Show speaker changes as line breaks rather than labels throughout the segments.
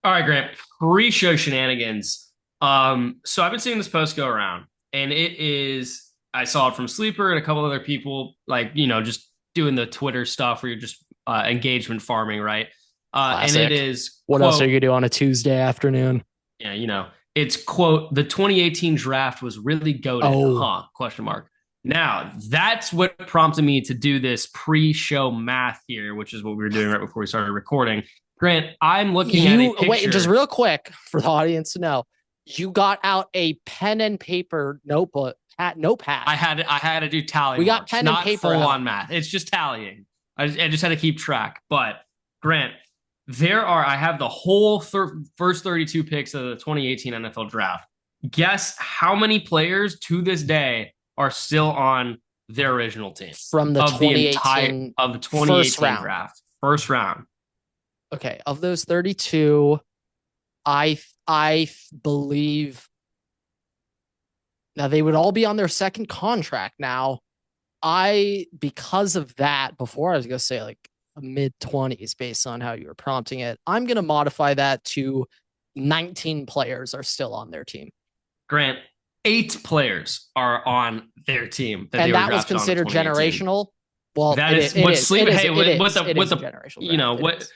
All right, Grant. Pre-show shenanigans. So I've been seeing this post go around, and I saw it from Sleeper and a couple other people, like, just doing the Twitter stuff where you're just engagement farming, right? And it
Classic.
is,
What else are you
quote,
gonna do on a Tuesday afternoon?
yeah, it's quote, the 2018 draft was really goated,
Oh,
huh? Question mark. Now, that's what prompted me to do this pre-show math here, which is what we were doing right before we started recording. Grant, I'm looking at a
you wait, just
picture.
real quick for the audience to know. You got out a pen and paper notebook, notepad.
I had to do tally
We got
marks,
pen and
not
paper
full
out.
on math. It's just tallying. I just had to keep track. But Grant, I have the whole first 32 picks of the 2018 NFL draft. Guess how many players to this day are still on their original team
From the
of the entire
2018
of the
first
2018
round.
draft, first round.
Okay, of those 32, I believe now they would all be on their second contract now. Because of that, before I was gonna say like mid 20s based on how you were prompting it, I'm gonna modify that to 19 players are still on their team.
Grant, 8 players are on their team that they
And
were
that was
drafted on in
considered
2018.
generational. Well,
That is
it
what
is,
sleep.
it is,
Hey,
it
with
is,
the
it
with
is a
the
generational draft. It
what
is. It is.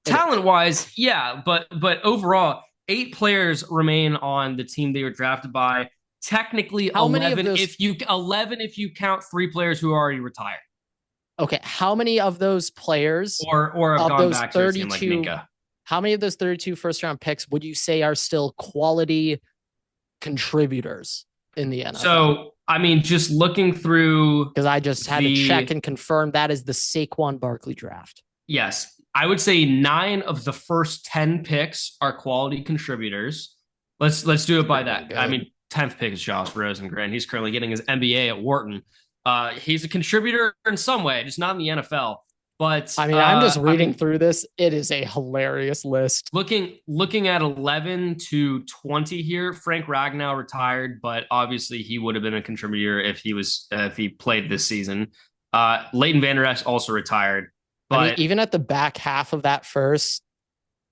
talent wise, yeah, but overall, 8 players remain on the team they were drafted by. Technically,
How many of
11
those?
if you count 3 players who are already retired
Okay, how many of those players
or have
of
gone
those
back to a team like
32?
Minka.
How many of those 32 first round picks would you say are still quality contributors in the NFL?
So I mean, just looking through
Because I just had to check
the
and confirm that is the Saquon Barkley draft.
yes, I would say 9 of the first 10 picks are quality contributors. Let's do it by
Pretty dang
that. I
good.
mean, 10th pick is Josh Rosengrant. He's currently getting his MBA at Wharton. He's a contributor in some way, just not in the NFL. But
I mean, I'm just
I
reading
mean,
through this. It is a hilarious list.
looking at 11 to 20 here, Frank Ragnow retired, but obviously he would have been a contributor if he played this season. Leighton Vander Esch also retired,
I mean,
but
even at the back half of that first,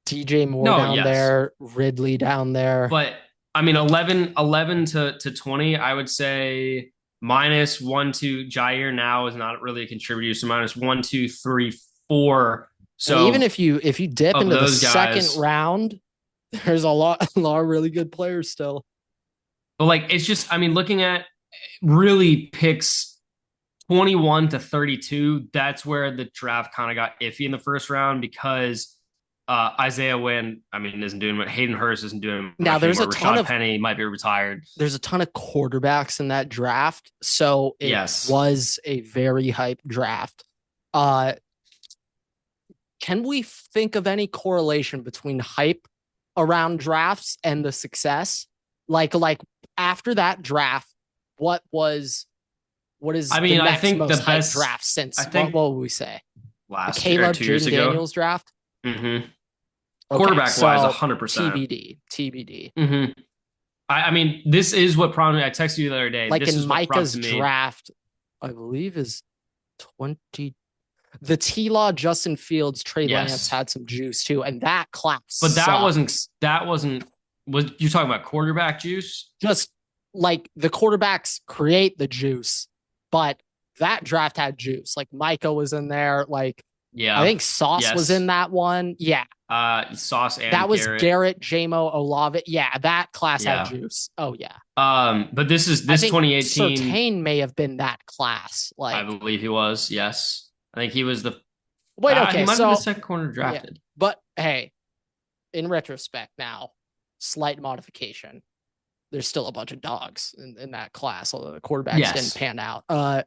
DJ Moore
no,
down
yes,
there, Ridley down there.
but I mean, 11 to 20, I would say minus one, two. Jair now is not really a contributor. So minus one, two, three, four.
And even
So
if you dip
of
into the
those
second
guys,
round, there's a lot of really good players still.
but like, it's just, I mean, looking at really picks 21 to 32, that's where the draft kind of got iffy in the first round because Isaiah Wynn, I mean, isn't doing Hayden Hurst isn't doing
Now
much anymore. Rashad Penny might be retired.
there's a ton of quarterbacks in that draft, so it
Yes.
was a very hype draft. Uh, can we think of any correlation between hype around drafts and the success? Like after that draft, what was what is
I
the
mean, I
next
think the
most hype
best,
draft since
I think
what would we say? The
last year or
Caleb
2 years
Jaden
ago.
Daniels draft?
Mm-hmm.
Okay,
Quarterback wise,
so
100%.
TBD, TBD.
Mm-hmm. I mean, this is what prompted me. I texted you the other day.
Like
This
in
is what
Micah's
prompted me.
draft, I believe is 20. The T Law, Justin Fields, Trey Lance
Yes.
had some juice too, and that class
But
sucks.
was you talking about quarterback juice?
Just like the quarterbacks create the juice, but that draft had juice. Like Micah was in there. Like I
Yeah.
think Sauce was in
Yes.
that one. Yeah,
Sauce
that
and
was
Garrett.
Garrett, JMO, Olave. Yeah, that class had
Yeah.
juice. Oh yeah,
But this is
I
this
think
2018,
Sertain may have been that class.
I
Like
believe he was. Yes. I think he was the
wait,
he
okay,
might have been the
so
second corner
yeah,
drafted.
but hey, in retrospect now, slight modification. There's still a bunch of dogs in that class, although the quarterbacks didn't
Yes.
pan out. But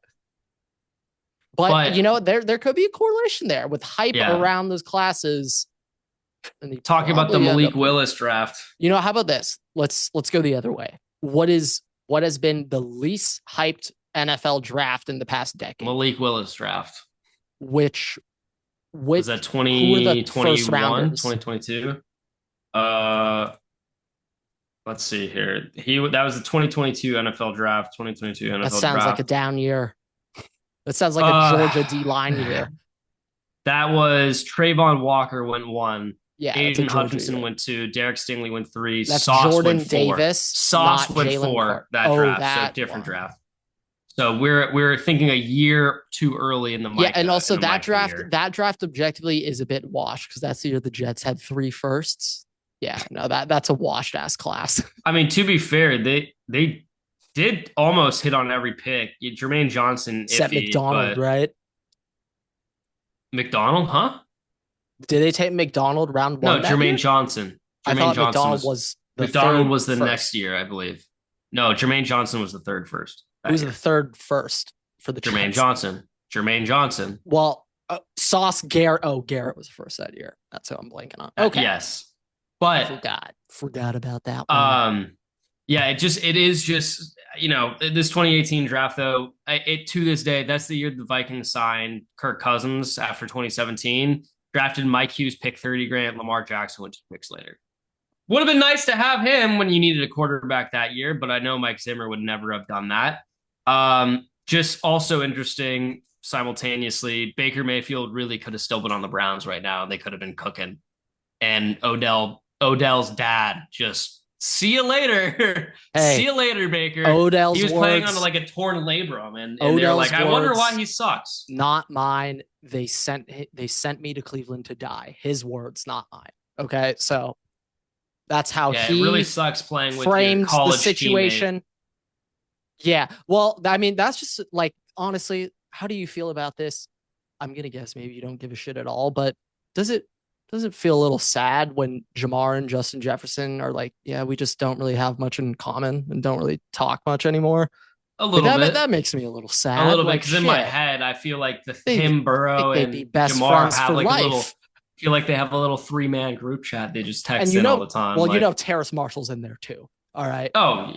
But
there could be a correlation there with hype
yeah,
around those classes, and they
talking about the
probably end
Malik
up winning.
Willis draft.
How about this? Let's go the other way. What has been the least hyped NFL draft in the past decade?
Malik Willis draft.
Which
Was
with
that
who are the first
2021,
rounders?
2022? Uh let's see here. That was the 2022 NFL draft, 2022
That
NFL
sounds like a
draft.
down year. That sounds like a
Uh
Georgia D line year.
that was Trayvon Walker went one.
Yeah, that's a
Aiden
Georgia
Hutchinson
unit.
went 2. Derek Stingley went 3.
That's
Sauce
Jordan
went 4.
Davis,
Sauce
not
went
Jalen
4
Clark.
that
Oh,
draft. So
that
different
one.
draft. So we're thinking a year too early in the
Yeah, and
Micah
also
year.
that draft objectively is a bit washed because that's the year the Jets had 3 firsts. Yeah, no, that's a washed ass class.
I mean, to be fair, they did almost hit on every pick. Jermaine Johnson,
Except
iffy,
McDonald,
but
right?
McDonald, huh?
Did they take McDonald round
No,
1 that
Jermaine
year?
Johnson.
I
Jermaine
thought
Johnson
McDonald
was
was the
McDonald
third
was the
first.
next year, I believe. No, Jermaine Johnson was the third first
Who
that
was
year.
the third first for the
Jermaine
Jets?
Johnson. Jermaine Johnson.
Well, Sauce Garrett. Oh, Garrett was the first that year. That's who I'm blanking on. Okay.
Yes. But
forgot about that one.
Yeah, it is just, this 2018 draft though, to this day, that's the year the Vikings signed Kirk Cousins after 2017, drafted Mike Hughes, pick 30 Grant, Lamar Jackson went 2 picks later. Would have been nice to have him when you needed a quarterback that year, but I know Mike Zimmer would never have done that. Just also interesting simultaneously, Baker Mayfield really could have still been on the Browns right now. They could have been cooking. And Odell's dad just see you later.
Hey,
see you later, Baker.
Odell's
he was
words,
playing on like a torn labrum, and they're like, I wonder why he sucks.
Not mine. They sent me to Cleveland to die. His words, not mine. Okay, so that's how he
it really sucks playing with
framed
your college
the situation.
Teammate.
Yeah, well, I mean, that's just like, honestly, how do you feel about this? I'm gonna guess maybe you don't give a shit at all, but does it feel a little sad when Jamar and Justin Jefferson are like, yeah, we just don't really have much in common and don't really talk much anymore?
A little bit.
That makes me a little sad.
A little bit, because in my head, I feel like Tim Burrow and Jamar have like a little. Feel like they have a little 3-man group chat. They just text in all the time.
Well, like, Terrace Marshall's in there too. All right.
Oh,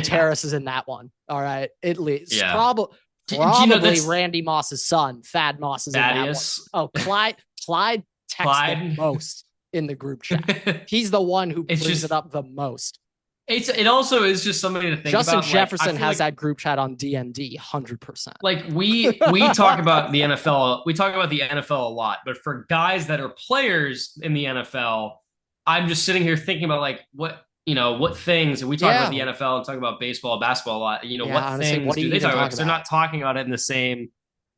Terrace is in that one. All right. At least probably Randy Moss's son, Thad Moss, is
Thaddeus.
in that one. Oh, Clyde texts the most in the group chat. He's the one who brings it up the most.
It also is just somebody to think
Justin
about.
Justin Jefferson has that group chat on DND 100%.
Like we talk about the NFL, we talk about the NFL a lot, but for guys that are players in the NFL, I'm just sitting here thinking about like what things, and we talk about the NFL and talk about baseball, basketball a lot. What things do they talk about? Because they're not talking about it in the same.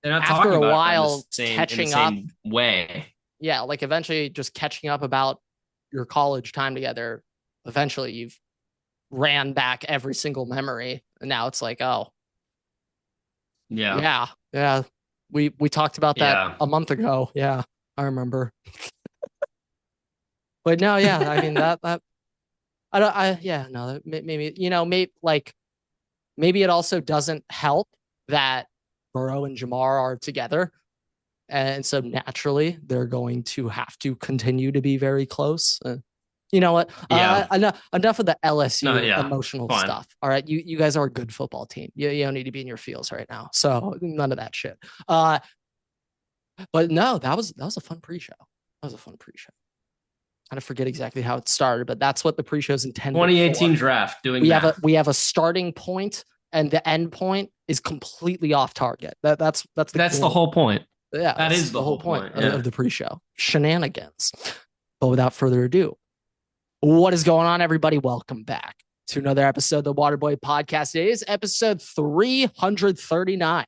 They're not
talking about
it
in the
same,
catching
in the same way.
Yeah, like eventually just catching up about your college time together. Eventually, you've ran back every single memory, and now it's like, oh, yeah. We talked about that a month ago. Yeah, I remember. But no, yeah, I mean that maybe it also doesn't help that Burrow and Jamar are together. And so naturally, they're going to have to continue to be very close. You know what? Enough of the LSU emotional stuff. All right, you guys are a good football team. You don't need to be in your feels right now. So none of that shit. But no, that was a fun pre-show. I don't forget exactly how it started, but that's what the pre-show is intended
2018
for.
Draft.
We have a starting point, and the end point is completely off target. That's
the whole point.
Yeah,
that is the whole point
of the pre-show. Shenanigans. But without further ado, what is going on, everybody? Welcome back to another episode of the Waterboy Podcast. It is episode 339,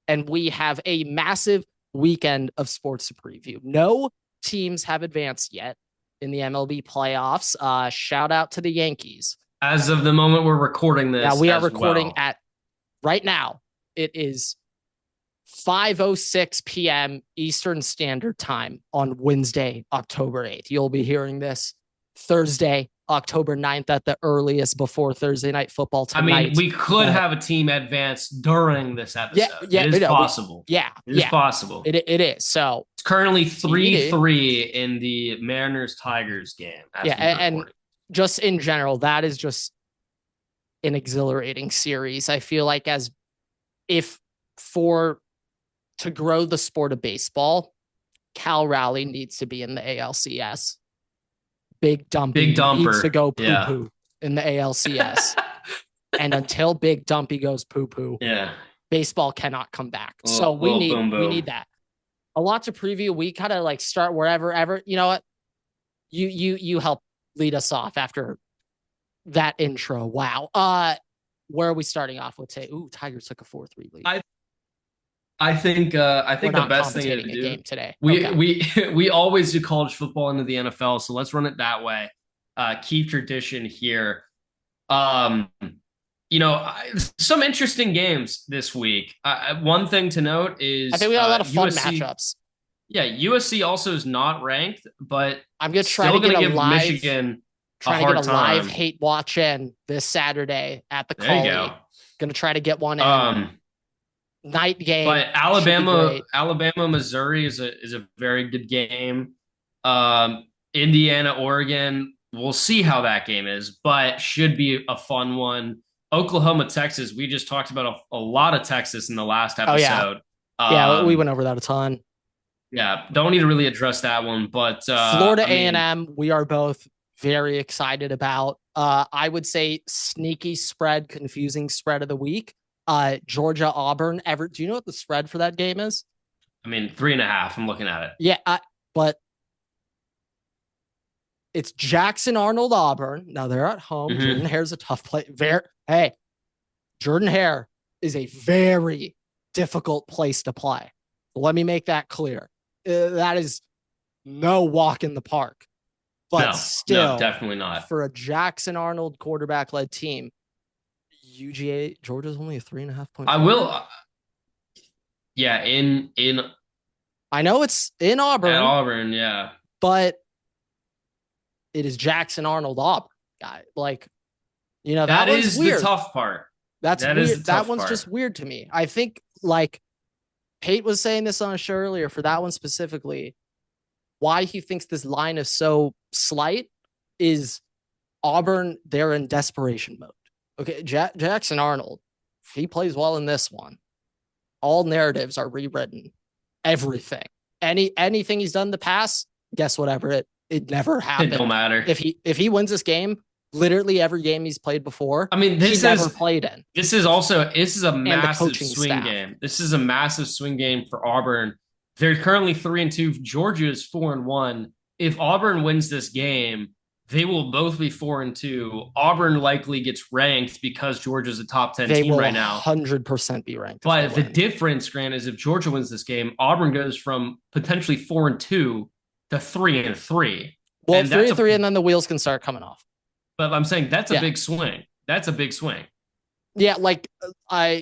and we have a massive weekend of sports to preview. No teams have advanced yet in the MLB playoffs. Shout out to the Yankees.
As of the moment we're recording this.
Now we are recording at right now. It is 5:06 p.m. Eastern Standard Time on Wednesday, October 8th. You'll be hearing this Thursday, October 9th at the earliest before Thursday Night Football tonight.
I mean, we could have a team advance during this episode. It is possible. It is possible.
It is. So
it's currently 3-3 in the Mariners-Tigers game.
And just in general, that is just an exhilarating series. I feel like to grow the sport of baseball, Cal Raleigh needs to be in the ALCS. Big Dumpy needs to go poo-poo in the ALCS. And until Big Dumpy goes poo-poo, baseball cannot come back. So we need that. A lot to preview. We kind of like start wherever. You know what? You help lead us off after that intro. Wow. Where are we starting off with today? Ooh, Tigers took a 4-3 lead.
I
We're
think the
not
best thing to
commentating a
do,
game today.
we
Okay.
we always do college football into the NFL, so let's run it that way. Keep tradition here. Um, some interesting games this week. One thing to note
I think
is
we got a lot of fun
USC.
matchups.
Yeah, USC also is not ranked, but
I'm gonna try
still
to get
going
a
to give
live
Michigan a
trying to get a
hard
live
time.
hate watch in this Saturday at the
There you
Collie.
go.
Gonna try to get one in.
Um,
Night game
but
should be great.
Alabama, Missouri is a very good game. Indiana, Oregon, we'll see how that game is, but should be a fun one. Oklahoma, Texas, we just talked about a lot of Texas in the last
Oh yeah,
episode.
yeah. We
Um,
went over that a ton.
yeah, don't need to really address that one, but
Florida
I mean,
A&M, we are both very excited about. I would say sneaky spread, confusing spread of the week. Georgia Auburn. Ever? Do you know what the spread for that game is?
3.5. I'm looking at it.
Yeah, but it's Jackson Arnold Auburn. Now they're at home. Jordan
Mm-hmm.
Hare's a tough play. Hey, Jordan Hare is a very difficult place to play. Let me make that clear. That is no walk in the park. But
No,
still,
definitely not.
for a Jackson Arnold quarterback led team, UGA Georgia's only a 3.5 point.
I will. Yeah, in
I know it's in
at
Auburn,
Auburn, yeah.
but it is Jackson Arnold Auburn guy. Like, that
That
one's
is the
weird.
tough part.
That's
That is
weird.
the
That
tough
one's
part.
just weird to me. I think like Pate was saying this on a show earlier for that one specifically. Why he thinks this line is so slight is Auburn, they're in desperation mode. Okay, Jackson Arnold, if he plays well in this one, all narratives are rewritten. Everything, anything he's done in the past, guess whatever it never
It don't
happened.
matter.
If he wins this game, literally every game he's played before,
I mean,
he never played in.
this is a
And the
massive
coaching
swing
staff.
game. This is a massive swing game for Auburn. They're currently 3-2. Georgia is 4-1. If Auburn wins this game, they will both be 4-2. Auburn likely gets ranked because Georgia's a top 10
They
team
will
right now.
100% be ranked.
But the difference, Grant, is if Georgia wins this game, Auburn goes from potentially 4-2 to 3-3.
Well,
And
3-3, and then the wheels can start coming off.
But I'm saying that's a big swing. That's a big swing.
Yeah, like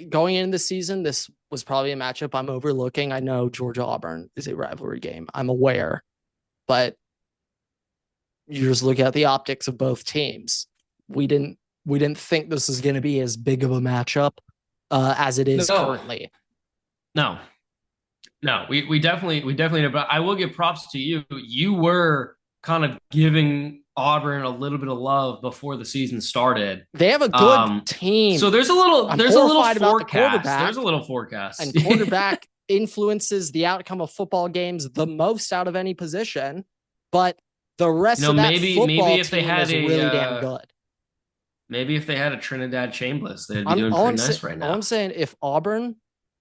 going into the season, this was probably a matchup I'm overlooking. I know Georgia Auburn is a rivalry game. I'm aware, but you just look at the optics of both teams. We didn't think this was going to be as big of a matchup as it is currently.
No, we definitely but I will give props to you. You were kind of giving Auburn a little bit of love before the season started.
They have a good team.
So there's a little forecast. There's a little forecast.
And quarterback influences the outcome of football games the most out of any position. But the rest of that football
if they had
team is really damn good.
Maybe if they had a Trinidad Chambliss, they'd be doing pretty nice right now.
All I'm saying, if Auburn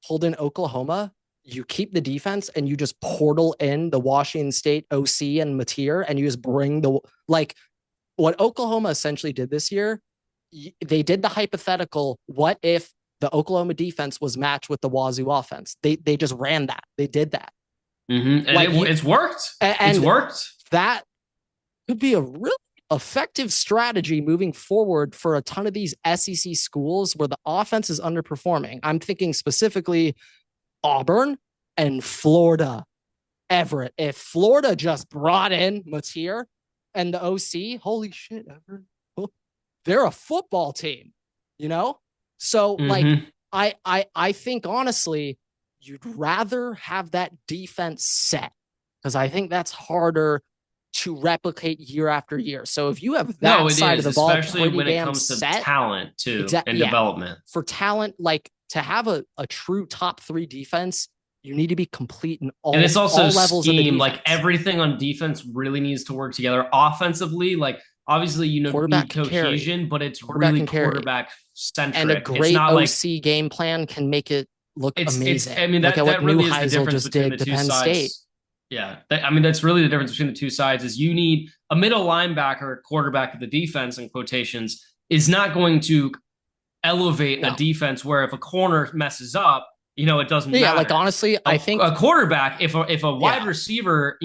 pulled in Oklahoma, you keep the defense and you just portal in the Washington State OC and Mateer, and you just bring what Oklahoma essentially did this year. They did the hypothetical, what if the Oklahoma defense was matched with the Wazoo offense? They just ran that. They did that.
Mm-hmm. And it's worked. It's worked.
That could be a really effective strategy moving forward for a ton of these SEC schools where the offense is underperforming. I'm thinking specifically Auburn and Florida Everett. If Florida just brought in Mateer and the OC, holy shit, Everett, they're a football team, So I think honestly, you'd rather have that defense set because I think that's harder to replicate year after year. So if you have that side of the ball,
especially when it comes to talent too and development.
For talent, like to have a true top 3 defense, you need to be complete in all,
and it's also
all levels of the defense.
Like everything on defense really needs to work together. Offensively, like obviously you need cohesion, but it's really quarterback centric.
And a great OC game plan can make it look amazing.
I mean, that really is the difference between the two sides. Yeah. I mean, that's really the difference between the two sides is you need a middle linebacker, quarterback of the defense in quotations is not going to elevate a
No.
defense where if a corner messes up, it doesn't
Yeah, like
matter.
honestly,
A,
I think
a quarterback, if a wide
yeah,
receiver,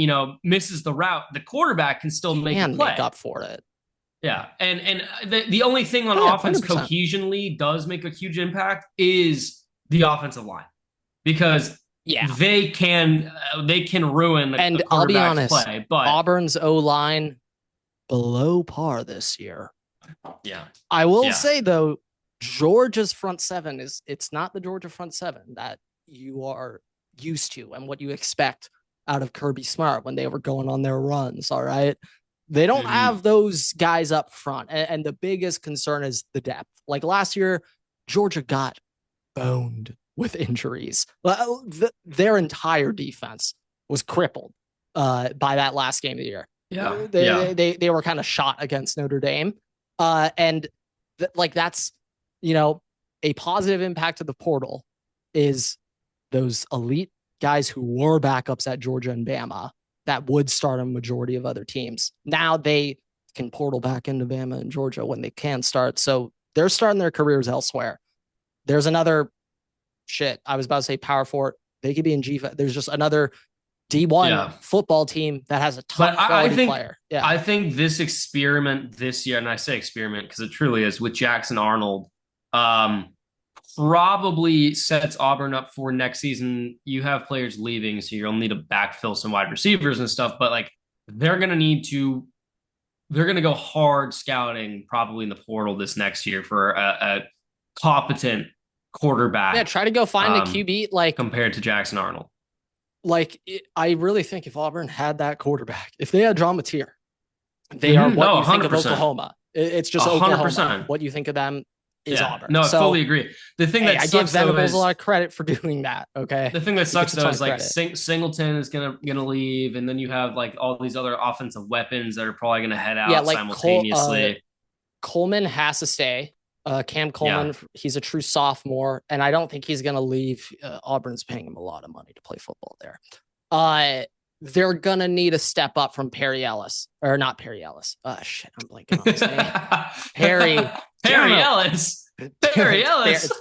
misses the route, the quarterback can still make a
can make
play.
up for it.
Yeah. And the only thing on
Oh yeah,
offense
100%.
cohesionally does make a huge impact is the offensive line because
Yeah.
they can ruin the
And I'll be
quarterback's
honest,
play. But
Auburn's O line below par this year.
yeah,
I will
yeah,
say though, Georgia's front seven it's not the Georgia front seven that you are used to and what you expect out of Kirby Smart when they were going on their runs. All right. They don't
mm-hmm.
have those guys up front. And the biggest concern is the depth. Like last year, Georgia got boned with injuries. Their entire defense was crippled by that last game of the year.
Yeah,
They
yeah,
they were kind of shot against Notre Dame, and like that's you know a positive impact of the portal is those elite guys who were backups at Georgia and Bama that would start a majority of other teams. Now they can portal back into Bama and Georgia when they can start. So they're starting their careers elsewhere. There's another shit. I was about to say power four. They could be in G. There's just another D1
yeah.
football team that has a
But
top
I
quality
think
player. Yeah.
I think this experiment this year, and I say experiment because it truly is with Jackson Arnold, um, probably sets Auburn up for next season. You have players leaving, so you'll need to backfill some wide receivers and stuff. But like they're gonna need to, they're gonna go hard scouting probably in the portal this next year for a competent
Yeah,
quarterback
try to go find a QB
compared to Jackson Arnold.
I really think if Auburn had that quarterback, if they had John Mateer, they are
Mm-hmm.
what
No,
you think of
100%.
Oklahoma. It's just Oklahoma.
100%.
What you think of them is
Yeah.
Auburn.
No, I
So
fully agree. The thing
hey,
that
I give
sucks though
Venables a
is
lot of credit for doing that. Okay,
the thing that
he
sucks
gets a
though
ton
is
of
like
credit.
Singleton is gonna leave, and then you have like all these other offensive weapons that are probably gonna head
Yeah,
out
like
simultaneously.
Coleman has to stay. Cam
Yeah.
Coleman, he's a true sophomore, and I don't think he's going to leave. Auburn's paying him a lot of money to play football there. They're going to need a step up from Perry Ellis, or not Perry Ellis. Shit, I'm blanking on his name. Perry.
Perry Ellis. Perry Ellis.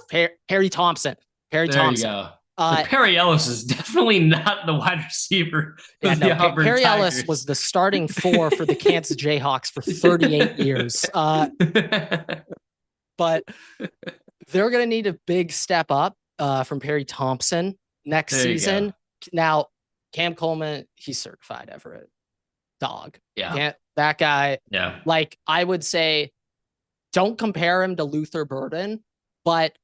Perry Thompson. Perry
There you
Thompson.
go. So Perry Ellis is definitely not the wide receiver of the Auburn
Perry
Tigers.
Ellis was the starting four for the Kansas Jayhawks for 38 years. But they're going to need a big step up from Perry Thompson next season. Now, Cam Coleman, he's certified Everett dog.
Yeah.
That guy,
yeah.
Like, I would say, don't compare him to Luther Burden, but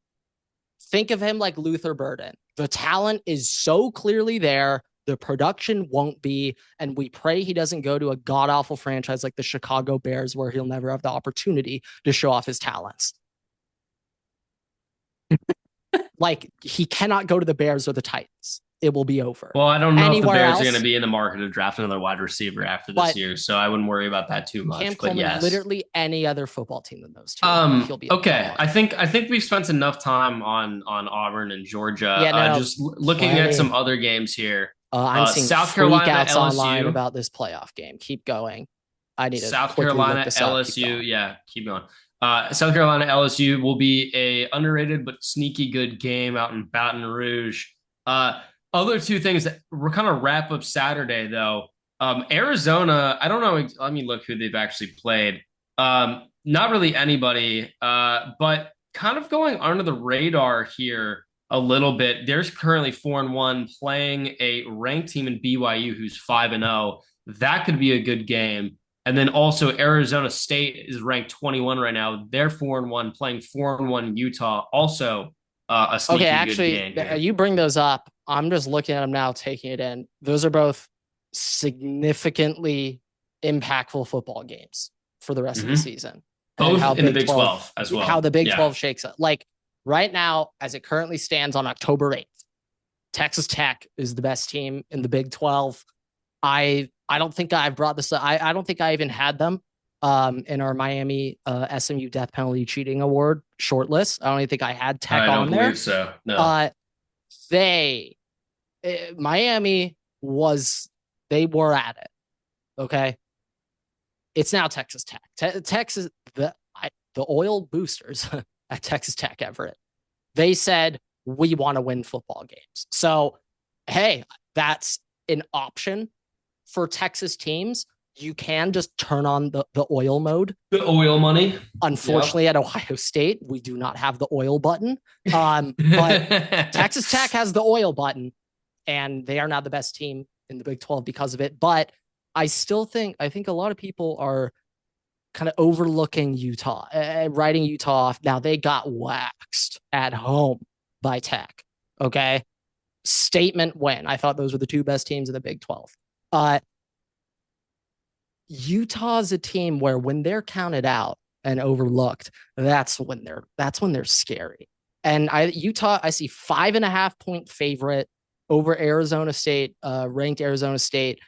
think of him like Luther Burden. The talent is so clearly there. The production won't be. And we pray he doesn't go to a god awful franchise like the Chicago Bears where he'll never have the opportunity to show off his talents. Like, he cannot go to the Bears or the Titans. It will be over.
Well, I don't know if the Bears
else,
are going to be in the market to draft another wide receiver after this year, so I wouldn't worry about that too much.
Cam Coleman,
yes.
literally any other football team than those two.
He'll be okay. I think we've spent enough time on Auburn and Georgia.
Yeah,
just looking at some other games here.
I'm seeing
South Carolina
freakouts
LSU
online about this playoff game. Keep going. I need to
South Carolina LSU. Yeah, keep going. South Carolina LSU will be a underrated but sneaky good game out in Baton Rouge. Other two things that we're kind of wrap up Saturday though. Arizona, I don't know. Let me look who they've actually played. Not really anybody, but kind of going under the radar here a little bit. There's currently 4-1 playing a ranked team in BYU who's 5-0. That could be a good game. And then also Arizona State is ranked 21 right now. They're 4-1 playing 4-1 Utah. Also a sneaky good game.
You bring those up. I'm just looking at them now, taking it in. Those are both significantly impactful football games for the rest of the season.
Both in the Big 12 as well.
How the Big 12 shakes up. Like right now, as it currently stands on October 8th, Texas Tech is the best team in the Big 12. I don't think I've brought this up. I don't think I even had them in our Miami SMU death penalty cheating award shortlist. I don't even think I had Tech on there. I don't believe
so. No.
Miami was They were at it. Okay. It's now Texas Tech. Texas, the oil boosters at Texas Tech, Everett, they said, we want to win football games. So, hey, that's an option for Texas teams. You can just turn on the oil mode.
The oil money.
Unfortunately, at Ohio State, we do not have the oil button. But Texas Tech has the oil button, and they are now the best team in the Big 12 because of it. But I think a lot of people are kind of overlooking Utah, writing Utah off. Now they got waxed at home by Tech. Okay. Statement win. I thought those were the two best teams in the Big 12. Utah's a team where when they're counted out and overlooked, that's when they're scary. And Utah, I see 5.5-point favorite over Arizona State, ranked Arizona State.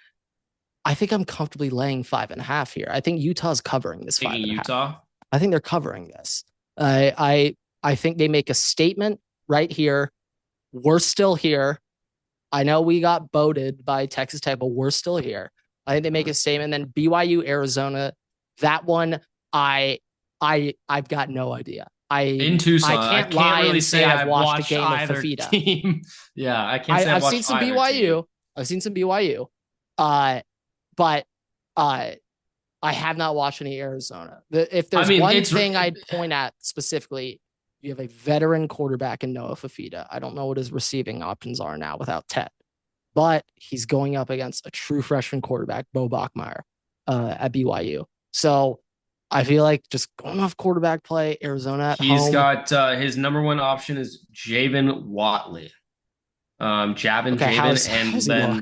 I think I'm comfortably laying 5.5 here. I think Utah's covering this.
Taking Utah.
I think they're covering this. I think they make a statement right here. We're still here. I know we got boated by Texas Tech, but we're still here. I think they make a statement. Then BYU, Arizona, that one, I've got no idea.
In Tucson,
I can't lie
really
and say I've watched a game of Fafita.
Team. Yeah, I can't say
I've seen some BYU.
Team.
I've seen some BYU. But I have not watched any Arizona. If there's one thing I'd point at specifically, you have a veteran quarterback in Noah Fafita. I don't know what his receiving options are now without Ted, but he's going up against a true freshman quarterback, Bo Bachmeier, at BYU. So I feel like just going off quarterback play, Arizona at home.
He's got his number one option is Javin Watley. Javen, and then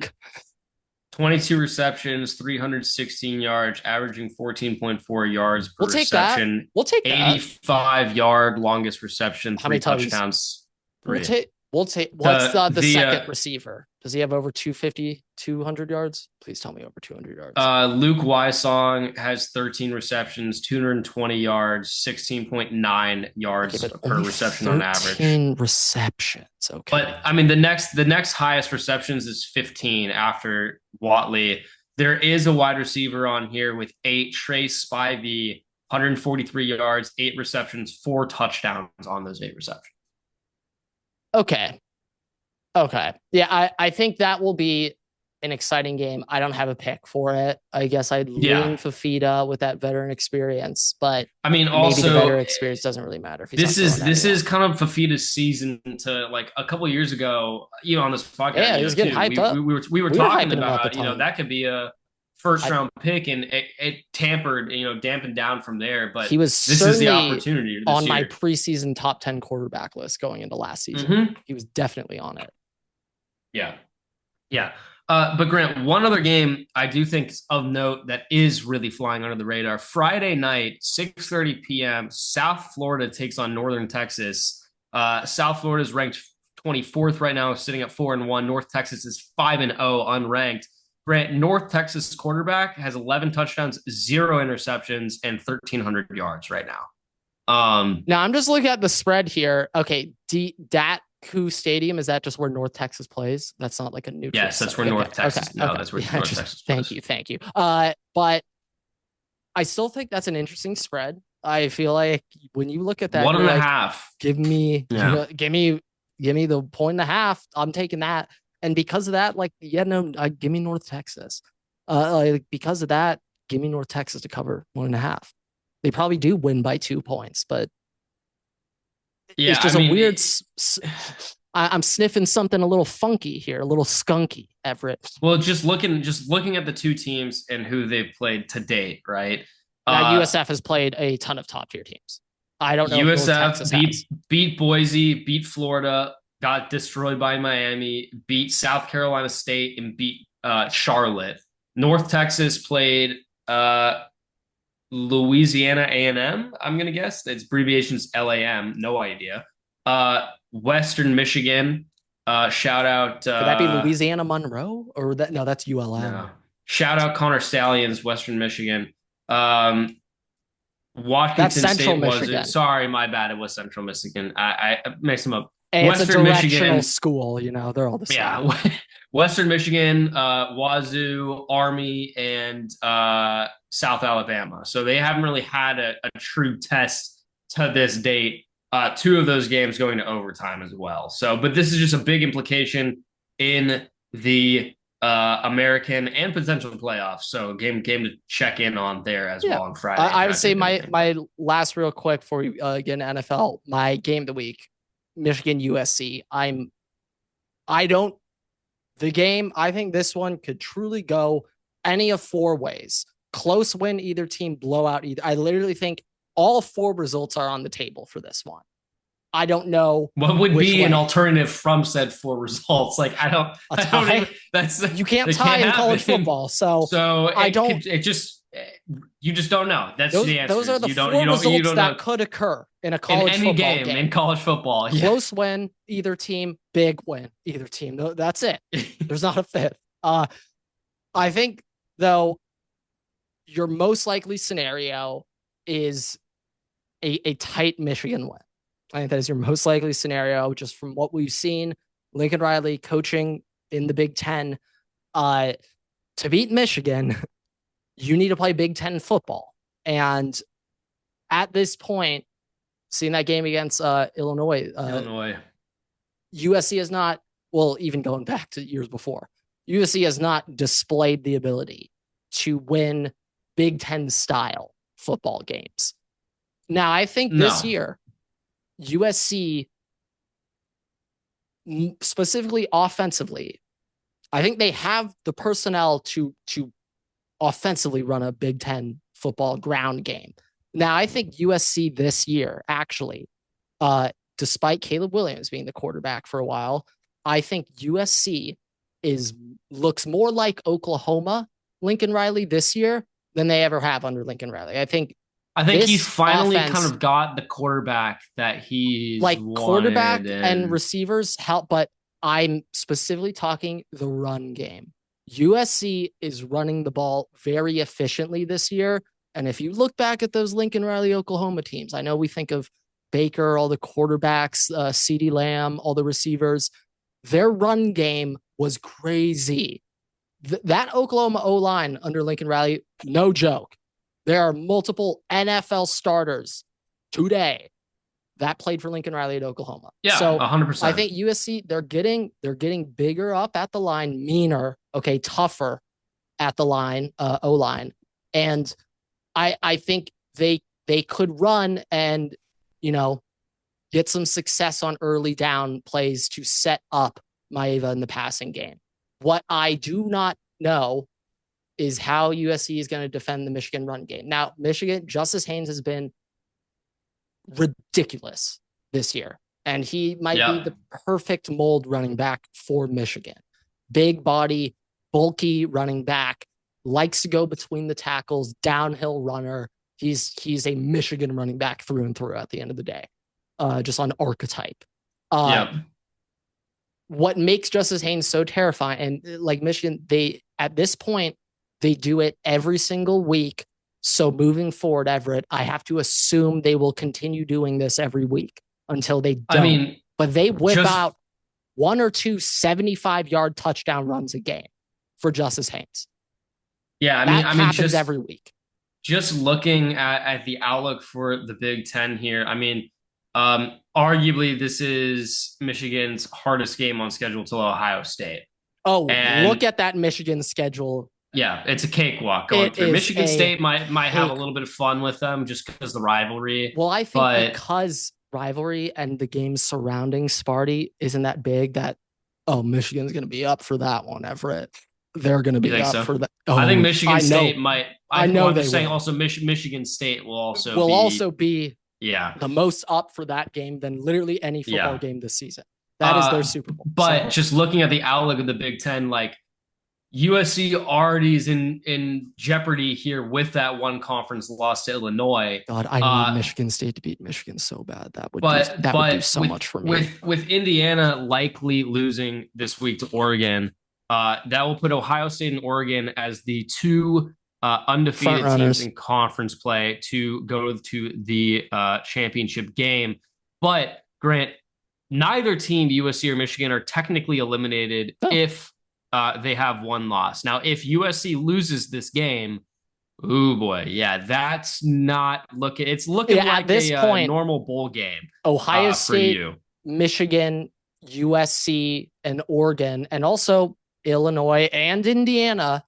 22 receptions, 316 yards, averaging 14.4 yards per reception.
We'll take that.
85-yard longest reception, 3 touchdowns.
We'll take. What's the second receiver? Does he have over 250, 200 yards? Please tell me over 200 yards.
Luke Wysong has 13 receptions, 220 yards, 16.9 yards per reception on average.
13 receptions. Okay.
But I mean, the next highest receptions is 15 after Watley. There is a wide receiver on here with 8, Trace Spivey, 143 yards, 8 receptions, 4 touchdowns on those 8 receptions.
Okay. Yeah, I think that will be an exciting game. I don't have a pick for it. I guess I'd lean Fafita with that veteran experience, but
I mean,
maybe
also
the veteran experience doesn't really matter. If
this is kind of Fafita's season to, like, a couple of years ago, on this podcast.
Yeah, he was getting hyped up.
We were talking about that could be a first round pick, and it tampered, dampened down from there. But this is the opportunity
on my preseason top 10 quarterback list going into last season. Mm-hmm. He was definitely on it.
Yeah. But Grant, one other game I do think is of note that is really flying under the radar. Friday night, 6:30 p.m., South Florida takes on Northern Texas. South Florida is ranked 24th right now, sitting at 4-1. North Texas is 5-0, unranked. Grant, North Texas quarterback has 11 touchdowns, 0 interceptions, and 1,300 yards right now.
Now I'm just looking at the spread here. Okay, Datku Stadium, is that just where North Texas plays? That's not like a neutral.
Yes, that's where North Texas. Okay. No, that's where North Texas plays.
Thank you. But I still think that's an interesting spread. I feel like when you look at that,
1.5.
Give me the 1.5. I'm taking that. And because of that, give me North Texas. Because of that, give me North Texas to cover 1.5. They probably do win by 2 points, but it's just a weird. I'm sniffing something a little funky here, a little skunky, Everett.
Well, just looking at the two teams and who they've played to date, right?
Now, USF has played a ton of top tier teams. I don't know.
USF beat Boise, beat Florida, got destroyed by Miami, beat South Carolina State, and beat Charlotte. North Texas played Louisiana A&M, I'm going to guess. Its abbreviation's LAM. No idea. Western Michigan. Shout out.
Could that be Louisiana Monroe? Or that? No, that's ULM. No.
Shout out Connor Stallions, Western Michigan. Washington
that's Central
State
Michigan.
Sorry, my bad. It was Central Michigan. I mixed them up.
And it's a
Western
directional
Michigan,
school, they're all the same.
yeah, Western Michigan, Wazoo, Army, and South Alabama. So they haven't really had a true test to this date. Two of those games going to overtime as well. So, but this is just a big implication in the American and potential playoffs. So, game to check in on there as
Yeah.
well on Friday.
I would say my last real quick before we get into NFL, my game of the week, Michigan USC. I don't the game. I think this one could truly go any of four ways. Close win, either team, blowout, either. I literally think all four results are on the table for this one. I don't know
what would
which
be
way.
an alternative from said four results. Like
A tie?
even, that's
You can't
it
tie in
happen.
college football, so I don't.
It just you just don't know. That's
Those
the answer.
those are the
you
four
don't
results
know
that could occur in a college
in any
football
game,
game.
in college football. Yeah.
Close win, either team. Big win, either team. That's it. There's not a fifth. I think though your most likely scenario is a tight Michigan win. I think that is your most likely scenario, just from what we've seen. Lincoln Riley coaching in the Big Ten. To beat Michigan, you need to play Big Ten football. And at this point, seeing that game against Illinois, USC has not, well, even going back to years before, USC has not displayed the ability to win Big Ten style football games. Now, I think this year, USC, specifically offensively, I think they have the personnel to offensively run a Big Ten football ground game. Now, I think USC this year, actually, despite Caleb Williams being the quarterback for a while, I think USC looks more like Oklahoma Lincoln Riley this year than they ever have under Lincoln Riley. I think
he's finally kind of got the quarterback that he's
like quarterback and receivers help, but I'm specifically talking the run game. USC is running the ball very efficiently this year. And if you look back at those Lincoln Riley Oklahoma teams, I know we think of Baker, all the quarterbacks, CeeDee Lamb, all the receivers. Their run game was crazy. That Oklahoma O-line under Lincoln Riley, no joke. There are multiple NFL starters today that played for Lincoln Riley at Oklahoma.
Yeah,
so
100%.
I think USC, they're getting bigger up at the line, meaner, okay, tougher at the line, O-line. And I think they could run and, get some success on early down plays to set up Maeva in the passing game. What I do not know is how USC is going to defend the Michigan run game. Now, Michigan, Justice Haynes has been ridiculous this year, and he might be the perfect mold running back for Michigan. Big body, bulky running back, likes to go between the tackles, downhill runner. He's a Michigan running back through and through at the end of the day, just on archetype. What makes Justice Haynes so terrifying, and like Michigan, at this point, they do it every single week. So moving forward, Everett, I have to assume they will continue doing this every week until they don't. But they whip out one or two 75-yard touchdown runs a game for Justice Haynes.
Yeah,
that happens every week.
Just looking at the outlook for the Big Ten here, arguably this is Michigan's hardest game on schedule till Ohio State.
Oh, and look at that Michigan schedule.
Yeah, it's a cakewalk going through. Michigan State might have a little bit of fun with them just because the rivalry.
Well, I think because rivalry and the games surrounding Sparty isn't that big that, Michigan's going to be up for that one, Everett. They're going to be up for that. Oh,
I think Michigan State might. I'm
just
saying also Michigan State will also
be the most up for that game than literally any football game this season. That is their Super Bowl.
But just looking at the outlook of the Big Ten, like USC already is in jeopardy here with that one conference loss to Illinois.
God, I need Michigan State to beat Michigan so bad. That would do so much for me.
With Indiana likely losing this week to Oregon, that will put Ohio State and Oregon as the two undefeated teams in conference play to go to the championship game. But Grant, neither team, USC or Michigan, are technically eliminated
No.
if they have one loss. Now, if USC loses this game, oh boy, yeah, that's not looking. It's looking
Yeah, at
like
this
a
point,
normal bowl game
Ohio
for
State,
you.
Michigan, USC, and Oregon, and also Illinois and Indiana.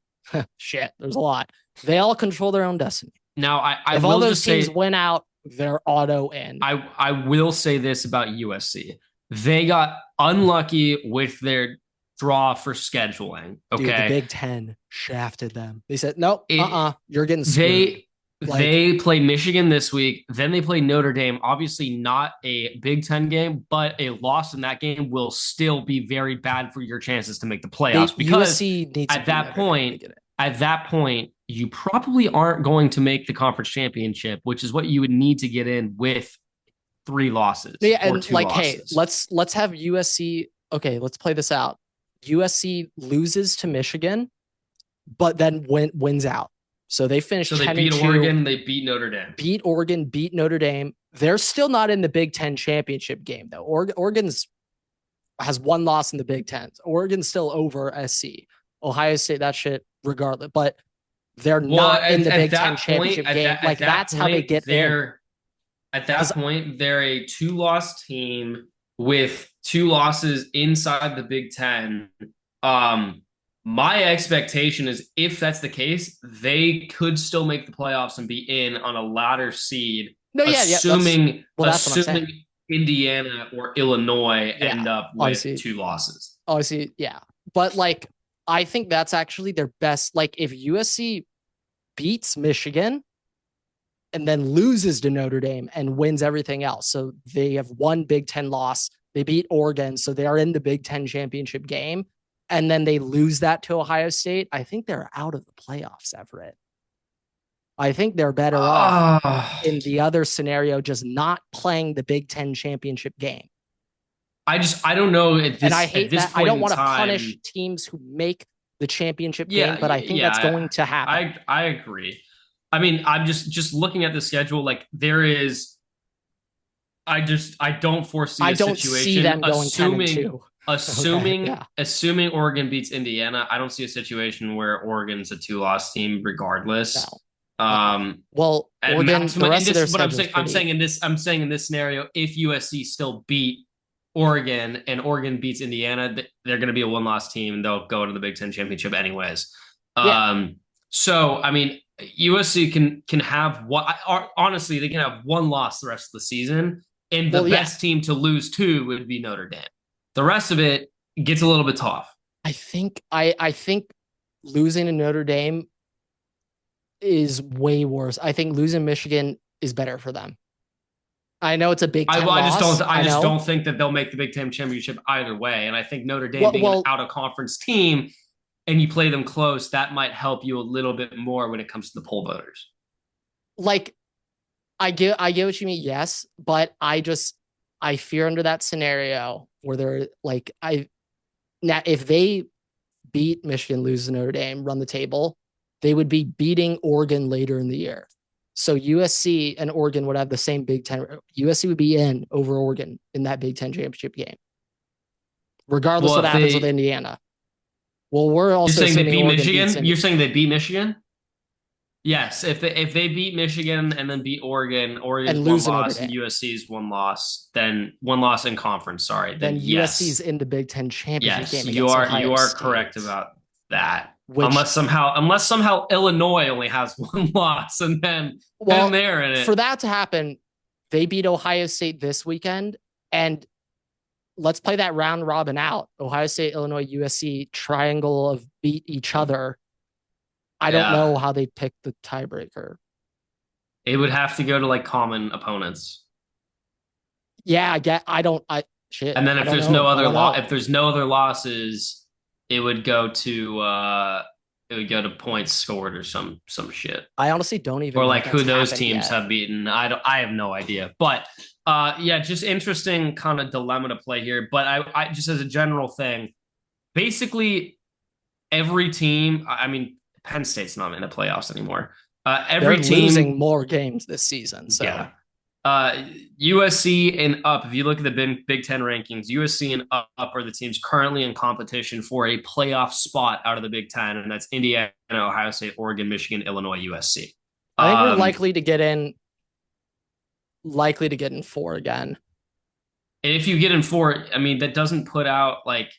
Shit, there's a lot. They all control their own destiny.
Now, I
If all
will
those
just
teams
say,
win out, they're auto in.
I will say this about USC. They got unlucky with their draw for scheduling.
Dude, the
Okay.
Big Ten shafted them. They said, nope,
It,
you're getting screwed.
they
Like,
they play Michigan this week, then they play Notre Dame. Obviously not a Big Ten game, but a loss in that game will still be very bad for your chances to make the playoffs because
USC needs
at that point, you probably aren't going to make the conference championship, which is what you would need to get in with 3 losses
Yeah,
or
and
two
like,
losses.
hey, let's have USC. Okay, let's play this out. USC loses to Michigan, but then wins out. So they finished.
So they
10
beat
and 2,
Oregon, they beat Notre Dame.
beat Oregon, beat Notre Dame. They're still not in the Big Ten championship game though. Oregon's has one loss in the Big Ten. Oregon's still over SC. Ohio State, that shit regardless, but they're not in the Big Ten championship game. Like that's how they get there.
At that point, they're a 2-loss team with 2 losses inside the Big Ten. My expectation is if that's the case, they could still make the playoffs and be in on a latter seed.
No, yeah,
assuming
that's what I'm saying.
Indiana or Illinois end up with
obviously,
2 losses.
Obviously, yeah. But like, I think that's actually their best. Like, if USC beats Michigan and then loses to Notre Dame and wins everything else, so they have one Big Ten loss. They beat Oregon, so they are in the Big Ten championship game. And then they lose that to Ohio State. I think they're out of the playoffs, Everett. I think they're better off in the other scenario, just not playing the Big Ten championship game.
I don't know.
And I hate that. I don't want to punish teams who make the championship game, but I think that's going to happen.
I agree. I mean, I'm just looking at the schedule. Like there is, I don't foresee. I don't see them going 10-2. Assuming Oregon beats Indiana, I don't see a situation where Oregon's a 2-loss team regardless.
No. Well, Oregon, the rest of their schedule.
I'm saying in this scenario, if USC still beat Oregon and Oregon beats Indiana, they're going to be a 1-loss team and they'll go to the Big Ten championship anyways. So I mean, USC can have what? Honestly, they can have 1 loss the rest of the season, and the best team to lose to would be Notre Dame. The rest of it gets a little bit tough.
I think losing to Notre Dame is way worse. I think losing Michigan is better for them. I know it's a Big Ten loss.
I just don't think that they'll make the Big Ten championship either way. And I think Notre Dame being an out-of-conference team and you play them close, that might help you a little bit more when it comes to the poll voters.
Like, I get what you mean, yes, but I fear under that scenario where they're like, if they beat Michigan, lose to Notre Dame, run the table, they would be beating Oregon later in the year. So USC and Oregon would have the same Big Ten. USC would be in over Oregon in that Big Ten championship game, regardless of what happens with Indiana. Well, we're also
saying they beat Michigan. You're saying they beat Michigan? Yes. If they beat Michigan and then beat Oregon's and 1 loss and USC's 1 loss, then 1 loss in conference. Sorry.
Then USC's in the Big Ten championship game.
You are correct about that. Unless somehow Illinois only has 1 loss and then they're in it.
For that to happen, they beat Ohio State this weekend, and let's play that round robin out. Ohio State, Illinois, USC triangle of beat each other. I don't know how they pick the tiebreaker.
It would have to go to like common opponents.
Yeah, shit.
And then if there's no other losses, it would go to points scored or some shit.
I honestly don't even
or like who those teams have beaten. I have no idea. But just interesting kind of dilemma to play here. But I just as a general thing, basically every team. I mean, Penn State's not in the playoffs anymore. Every
They're
team
losing more games this season. So
Uh, USC and up. If you look at the Big Ten rankings, USC and up are the teams currently in competition for a playoff spot out of the Big Ten, and that's Indiana, Ohio State, Oregon, Michigan, Illinois, USC.
I think we're
Um,
likely to get in four again.
and if you get in four, I mean that doesn't put out like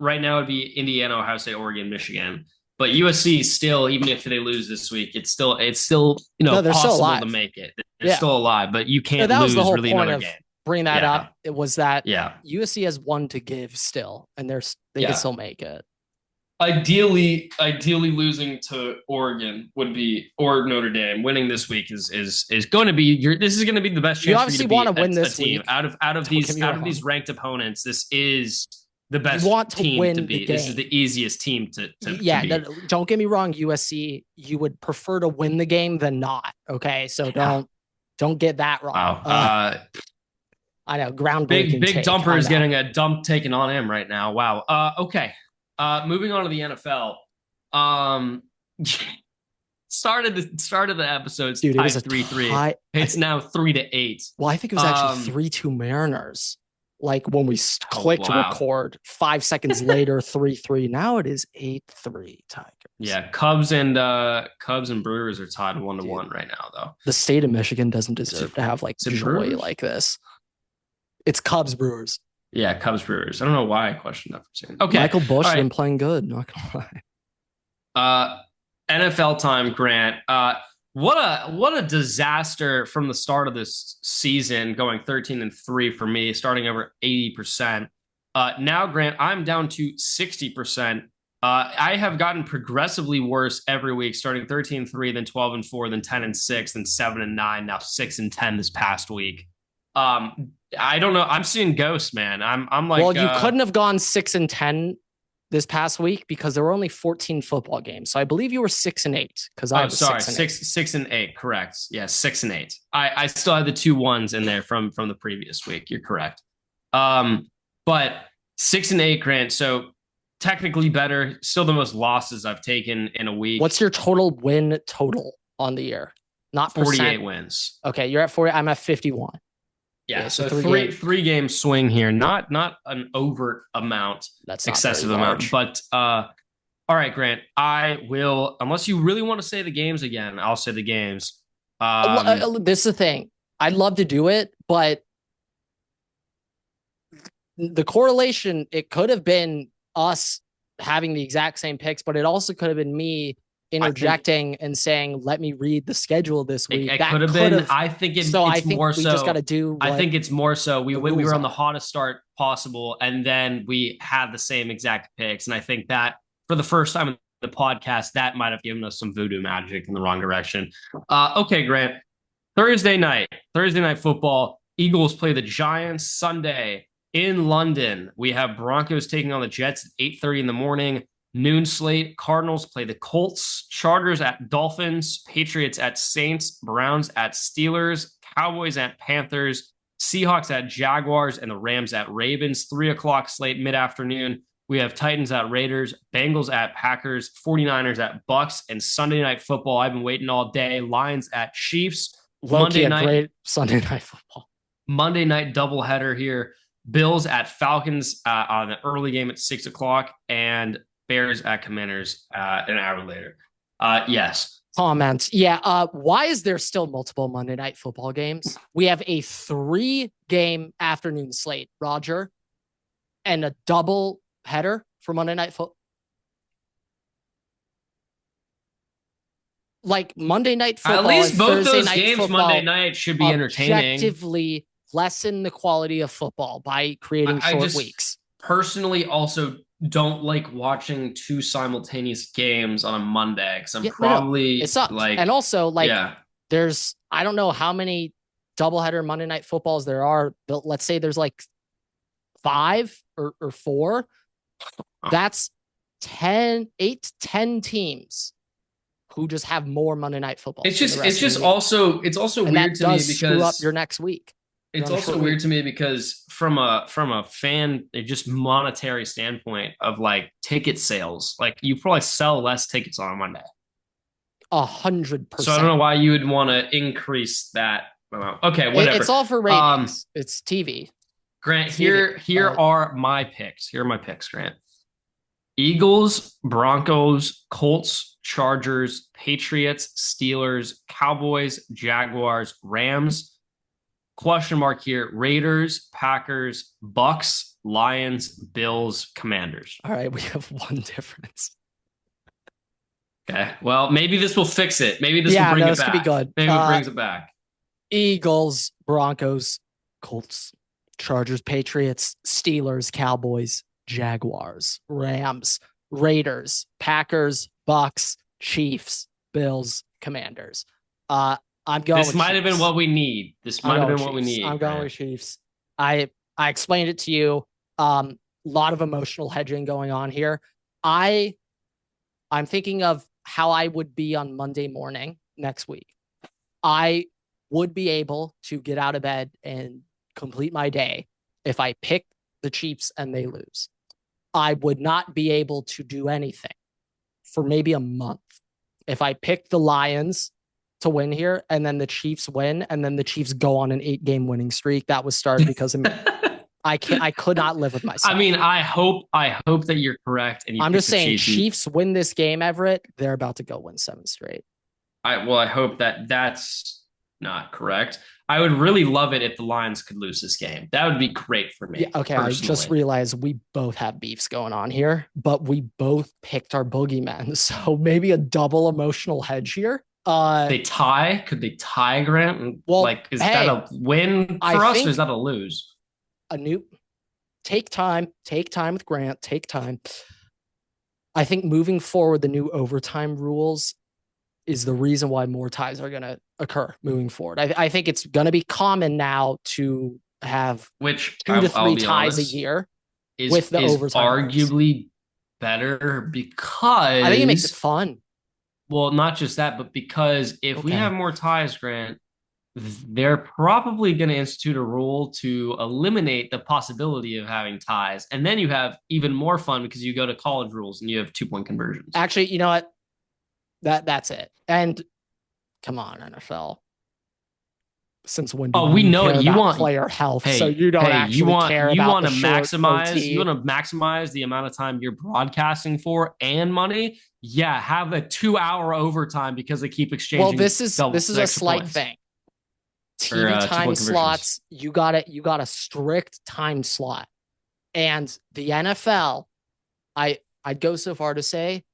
right now it'd be Indiana, Ohio State, Oregon, Michigan. But USC still, even if they lose this week, it's still
No, they're still
possible to
alive.
make it. They're
Yeah.
still alive, but you
No,
can't
that was the
lose
whole
really
point
another
of
game.
bringing that
Yeah,
up. It was that
yeah,
USC has one to give still, and they can
yeah.
still make it.
Ideally losing to Oregon would be or Notre Dame. Winning this week is going to be your. This is going to be the best
You
chance for you
obviously
to
want
beat
to win
a
this
team
week.
out of
Don't get me
these
wrong.
ranked opponents. This is the
You
best
want to
team
win
to
the
beat. This is
game.
the easiest team to
Yeah,
beat.
don't get me wrong, USC, you would prefer to win the game than not. Okay, so
Yeah.
don't get that wrong.
Wow.
I know, groundbreaking
Big
take.
Dumper
I
is
know.
getting a dump taken on him right now. Wow. Okay. Moving on to the NFL. Um, started the episodes
Dude, it was
tied
a
3-3.
tie.
It's now 3-8.
Well, I think it was actually 3-2 Mariners. Like when we clicked
Wow.
record, 5 seconds later, 3-3. Now it is 8-3 Tigers.
Yeah, Cubs and Brewers are tied 1-1 right now, though.
The state of Michigan doesn't deserve to have like joy
Brewers?
like this. It's Cubs Brewers.
Yeah, Cubs Brewers. I don't know why I questioned that for a second. Okay.
Michael Bush
All
has
right.
been playing good, not gonna lie.
NFL time, Grant. What a disaster from the start of this season, going 13-3 for me, starting over 80%. Now, Grant, I'm down to 60%. I have gotten progressively worse every week, starting 13-3, then 12-4, then 10-6, then 7-9, now 6-10 this past week. I don't know. I'm seeing ghosts, man. I'm like,
well, you couldn't have gone 6-10 this past week because there were only 14 football games. So I believe you were 6-8 because I was
sorry,
6-8.
6-8, correct. Yeah, 6-8. I still had the 2 1s in there from the previous week. You're correct. But 6-8, Grant. So technically better. Still the most losses I've taken in a week.
What's your total win total on the year? Not
48 wins.
Okay, you're at 40. I'm at 51.
Yeah, so three game swing here. Not an overt amount.
That's not
excessive
very
amount.
large.
But all right, Grant. I will, unless you really want to say the games again, I'll say the games.
This is the thing. I'd love to do it, but the correlation, it could have been us having the exact same picks, but it also could have been me interjecting and saying, "Let me read the schedule this week."
It could have been. I think it's more so.
We just got to do.
I think it's more so. We were on the
are.
hottest start possible, and then we had the same exact picks. And I think that for the first time in the podcast, that might have given us some voodoo magic in the wrong direction. Okay, Grant. Thursday night football. Eagles play the Giants Sunday in London. We have Broncos taking on the Jets at 8:30 in the morning. Noon slate. Cardinals play the Colts. Chargers at Dolphins. Patriots at Saints. Browns at Steelers. Cowboys at Panthers. Seahawks at Jaguars. And the Rams at Ravens. 3:00 slate mid-afternoon. We have Titans at Raiders. Bengals at Packers. 49ers at Bucks. And Sunday night football. I've been waiting all day. Lions at Chiefs.
Monday night. Great Sunday night football.
Monday night doubleheader here. Bills at Falcons on the early game at 6:00. And Bears at Commanders an hour later. Yes.
Comments. Yeah. Why is there still multiple Monday night football games? We have a 3-game afternoon slate, Roger, and a double header for Monday night football. Like Monday night football.
At least both
Thursday
those games Monday night should be entertaining.
Objectively lessen the quality of football by creating short weeks.
Personally, also don't like watching 2 simultaneous games on a Monday because I'm probably
it sucks.
Like,
and also like there's I don't know how many doubleheader Monday night footballs there are, but let's say there's like 5 or 4. That's 8 to 10 teams who just have more Monday night football.
It's also
and
weird to me because
screw up your next week.
It's also weird to me because from a fan, just monetary standpoint of like ticket sales, like you probably sell less tickets on a Monday.
100%.
So I don't know why you would want to increase that Okay, whatever.
It's all for ratings. It's TV.
Grant,
It's TV.
here are my picks. Here are my picks, Grant. Eagles, Broncos, Colts, Chargers, Patriots, Steelers, Cowboys, Jaguars, Rams. Question mark here: Raiders, Packers, Bucks, Lions, Bills, Commanders.
All right, we have one difference.
Okay. Well, maybe this will fix it. Maybe this will bring it
this
back.
could be good.
Maybe it brings it back.
Eagles, Broncos, Colts, Chargers, Patriots, Steelers, Cowboys, Jaguars, Rams, Raiders, Packers, Bucks, Chiefs, Bills, Commanders. I'm going.
This might have been what we need. This might have been what we need.
I'm going with Chiefs. I explained it to you. Lot of emotional hedging going on here. I'm thinking of how I would be on Monday morning next week. I would be able to get out of bed and complete my day if I pick the Chiefs and they lose. I would not be able to do anything for maybe a month if I pick the Lions to win here and then the Chiefs win and then the Chiefs go on an 8-game winning streak that was started because of me. I could not live with myself.
I mean, I hope that you're correct. And
I'm just saying, Chiefs win this game, Everett. They're about to go win 7 straight.
I hope that that's not correct. I would really love it if the Lions could lose this game. That would be great for me.
Yeah, okay, personally. I just realized we both have beefs going on here, but we both picked our boogeymen. So maybe a double emotional hedge here.
They tie? Could they tie, Grant?
Well,
is that a win for us or is that a lose?
Take time with Grant, take time. I think moving forward, the new overtime rules is the reason why more ties are going to occur moving forward. I think it's going to be common now to have 2 to 3 ties a year with the overtime.
Arguably rules. Better because
I think it makes it fun.
Well, not just that, but because if we have more ties, Grant, they're probably going to institute a rule to eliminate the possibility of having ties. And then you have even more fun because you go to college rules and you have 2-point conversions.
Actually, you know what? That's it. And come on, NFL. Since when?
We know you want
player health, so you don't actually care.
You want to maximize. You want to maximize the amount of time you're broadcasting for and money. Yeah, have a 2-hour overtime because they keep exchanging.
Well, this is a slight thing. TV time slots. You got a strict time slot, and the NFL. I'd go so far to say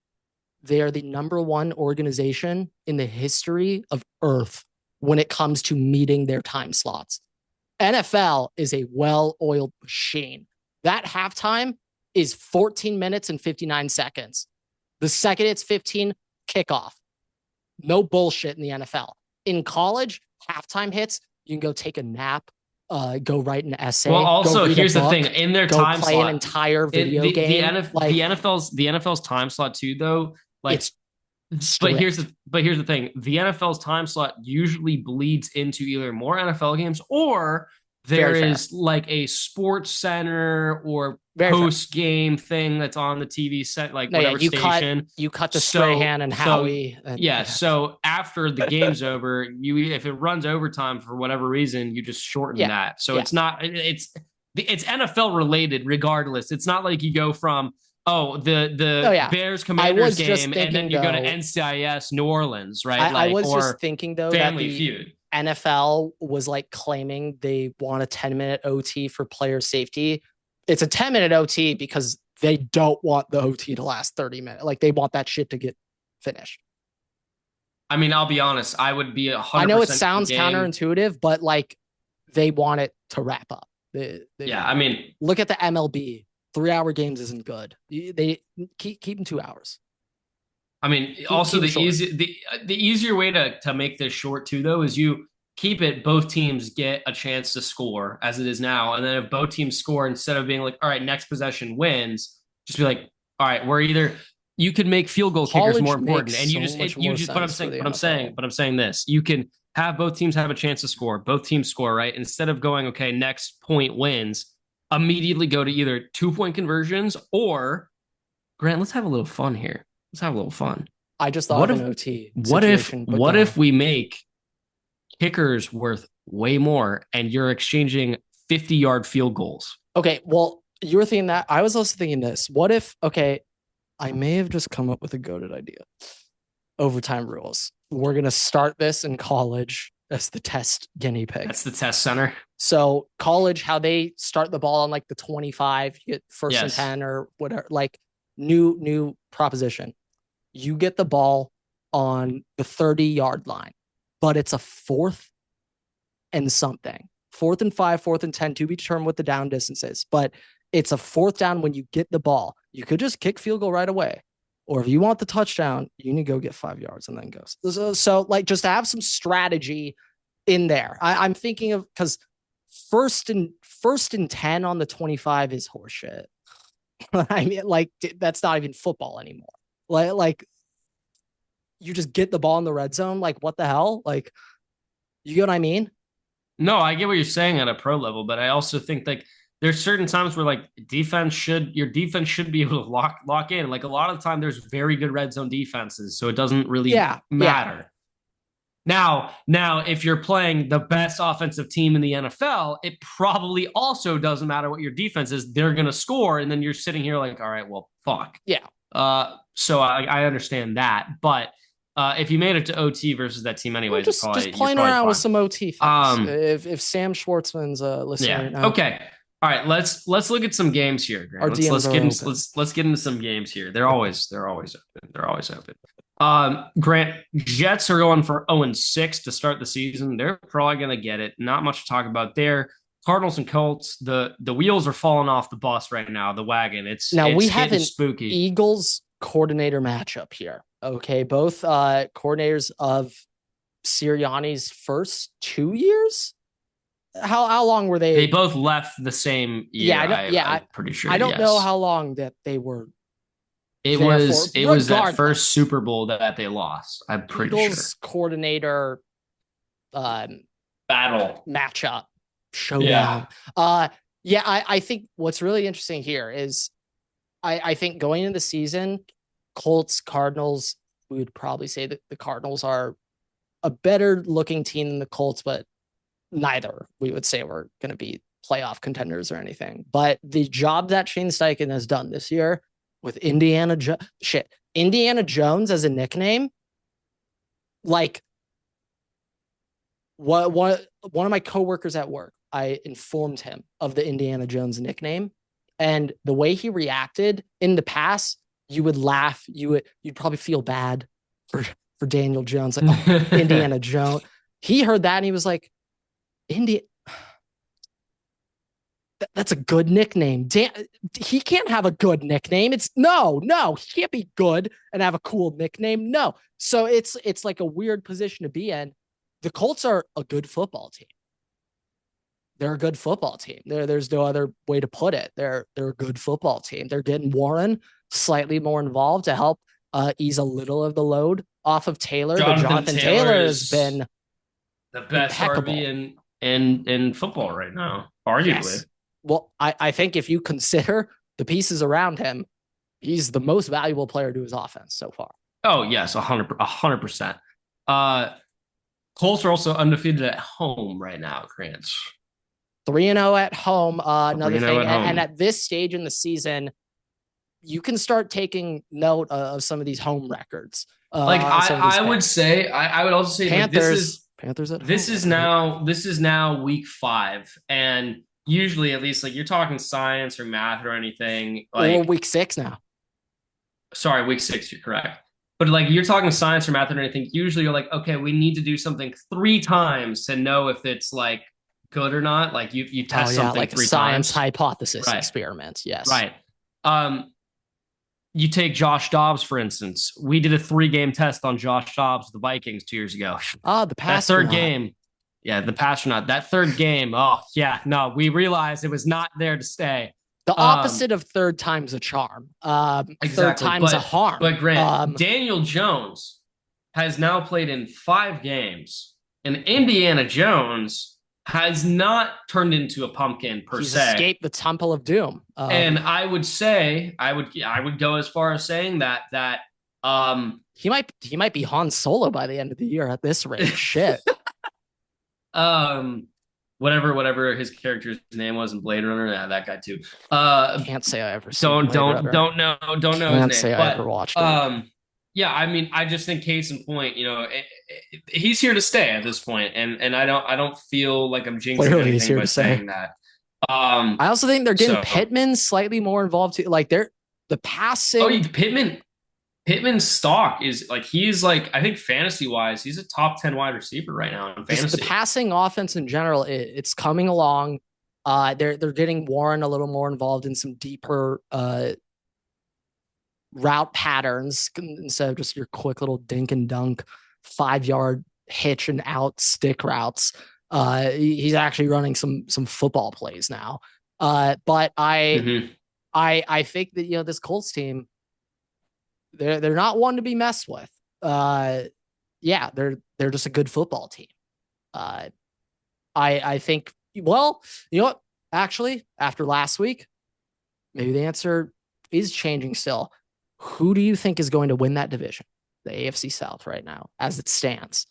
they are the #1 organization in the history of Earth when it comes to meeting their time slots. NFL is a well-oiled machine. That halftime is 14 minutes and 59 seconds. The second it's 15, kickoff. No bullshit in the NFL. In college, halftime hits, you can go take a nap, go write an essay.
Well, also here's the thing: in their time
play
slot,
an entire video game.
The NFL's time slot too, though. It's strict. But here's the thing: the NFL's time slot usually bleeds into either more NFL games or there is like a sports center or post game thing that's on the TV set, whatever station.
You cut to Strahan and Howie.
So after the game's over, if it runs overtime for whatever reason, you just shorten that. So it's NFL related regardless. It's not like you go from the Bears Commanders game and then you go to NCIS New Orleans, right?
I was just thinking though
Family
that the
Feud.
NFL was like claiming they want a 10-minute OT for player safety. It's a 10-minute OT because they don't want the OT to last 30 minutes. Like they want that shit to get finished.
I mean, I'll be honest. I would be 100%.
I know it sounds counterintuitive, but like they want it to wrap up.
I mean,
look at the MLB. 3-hour games isn't good. They keep them 2 hours.
I mean, also the easier way to make this short too, though, is you keep it. Both teams get a chance to score as it is now, and then if both teams score, instead of being like, all right, next possession wins, just be like, all right, we're either you could make field goal kickers more important, and But I'm saying this: you can have both teams have a chance to score. Both teams score, right? Instead of going, okay, next point wins, immediately go to either 2-point conversions or Grant. Let's have a little fun here. Let's have a little fun.
I just thought of an OT.
What if we make kickers worth way more, and you're exchanging 50-yard field goals.
Okay, well, you were thinking that. I was also thinking this. What if, okay, I may have just come up with a goated idea. Overtime rules. We're going to start this in college as the test guinea pig.
That's the test center.
So college, how they start the ball on like the 25, you get first and
Yes.
10 or whatever, like new proposition. You get the ball on the 30-yard line, but it's a fourth and something. 4th and 5, 4th and 10, to be determined what the down distance is. But it's a fourth down when you get the ball. You could just kick field goal right away. Or if you want the touchdown, you need to go get 5 yards and then go. So like, just to have some strategy in there. I'm thinking of, because first and 10 on the 25 is horseshit. I mean, like, that's not even football anymore. Like you just get the ball in the red zone. Like, what the hell? Like, you get what I mean?
No, I get what you're saying at a pro level, but I also think like there's certain times where like your defense should be able to lock in. Like a lot of the time there's very good red zone defenses, so it doesn't really matter. Now, if you're playing the best offensive team in the NFL, it probably also doesn't matter what your defense is. They're going to score, and then you're sitting here like, all right, well, fuck.
Yeah.
So I understand that, but if you made it to OT versus that team anyways,
just playing around
fine.
With some OT things. If Sam Schwartzman's listening right now.
Okay. All right, let's look at some games here, Grant. Let's get into some games here. They're always open. They're always open. Grant, Jets are going for 0-6 to start the season. They're probably going to get it. Not much to talk about there. Cardinals and Colts, the wheels are falling off the bus right now, the wagon.
We have an
spooky
Eagles coordinator matchup here. Okay, both coordinators of Sirianni's first 2 years. How long were they?
They both left the same year.
I'm
pretty sure.
I don't know how long that they were.
It was that first Super Bowl that they lost. I'm pretty
Eagles
sure.
Coordinator
battle
matchup showdown. I think what's really interesting here is I think going into the season, Colts, Cardinals, we would probably say that the Cardinals are a better looking team than the Colts, but neither we would say we're going to be playoff contenders or anything. But the job that Shane Steichen has done this year with Indiana Jones as a nickname, like one of my coworkers at work, I informed him of the Indiana Jones nickname, and the way he reacted in the past, you would laugh. You'd probably feel bad for Daniel Jones, like, oh, Indiana Jones. He heard that and he was like, that's a good nickname. He can't have a good nickname. No, he can't be good and have a cool nickname. No. So it's like a weird position to be in. The Colts are a good football team. They're a good football team. There's no other way to put it. They're a good football team. They're getting Warren slightly more involved to help ease a little of the load off of Taylor. Jonathan Taylor has been
the best RB in football right now, arguably. Yes.
Well, I think if you consider the pieces around him, he's the most valuable player to his offense so far.
Oh, yes, 100%. Colts are also undefeated at home right now, Grant.
3-0 at home. Another thing. And at this stage in the season, you can start taking note of some of these home records.
I would also say
Panthers.
This is now week 5, and usually, at least, like, you're talking science or math or anything. Like,
or week 6 now.
Sorry, week 6. You're correct. But like, you're talking science or math or anything. Usually, you're like, okay, we need to do something 3 times to know if it's like good or not. Like you test something like 3 times.
Science hypothesis experiments. Yes.
Right. You take Josh Dobbs, for instance. We did a 3-game test on Josh Dobbs, the Vikings, 2 years ago.
The past
third game. Yeah, the Pastronaut. That third game. Oh, yeah. No, we realized it was not there to stay.
The opposite of third time's a charm. Exactly. Third time's a harm.
But Grant, Daniel Jones has now played in 5 games, and Indiana Jones has not turned into a pumpkin per se.
He's escaped the Temple of Doom.
And I would say, I would go as far as saying that
he might be Han Solo by the end of the year at this rate. Shit.
Whatever his character's name was in Blade Runner. Yeah, that guy too.
Can't say I ever seen
Don't
Blade
don't
Runner.
don't know his
Can't
name,
say I
but
ever watched it.
um, yeah, I mean, I just think case in point, he's here to stay at this point, and I don't feel like I'm jinxing
Clearly, he's
anything
here
by
to stay.
saying that. Um,
I also think they're getting
so
Pittman slightly more involved too. Like they're the
oh,
passing.
Pittman's stock is like he's like I think fantasy wise, he's a top 10 wide receiver right now in
Just the
fantasy.
passing offense in general, it's coming along. They're getting Warren a little more involved in some deeper route patterns instead of just your quick little dink and dunk 5 yard hitch and out stick routes. He's actually running some football plays now. But
Hmm.
I think that this Colts team, they're not one to be messed with. Yeah, they're just a good football team. Uh, I think, well, you know what? Actually, after last week, maybe the answer is changing still. Who do you think is going to win that division, the AFC South right now, as it stands?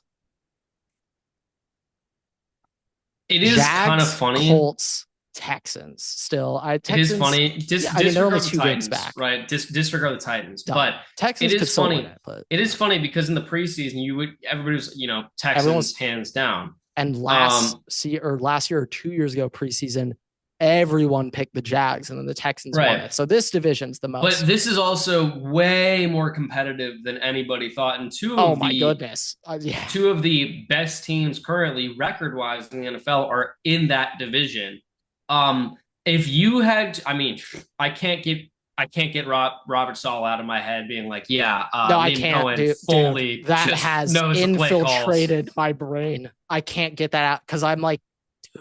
It is kind of
Jags,
funny.
Colts, Texans. Still,
It is
Texans.
funny.
Yeah, I mean they're only
Disregard the
2 games
Titans,
back.
right? Disregard the Titans.
Done.
But it
Texans could
is
still win
funny.
it, but
It is funny because in the preseason, everybody was, Texans
everyone's
hands down.
and
Um,
last year or 2 years ago preseason, everyone picked the Jags and then the Texans won
right.
it. So this division's the
But
most.
this is also way more competitive than anybody thought. And
Oh my goodness. Yeah.
two of the best teams currently record wise in the NFL are in that division. Um, if you had, I mean, I can't get Robert Sala out of my head being like, yeah,
No, I
Liam
can't,
Cohen
dude.
fully
That
just
has
knows the play calls.
infiltrated my brain. I can't get that out because I'm like,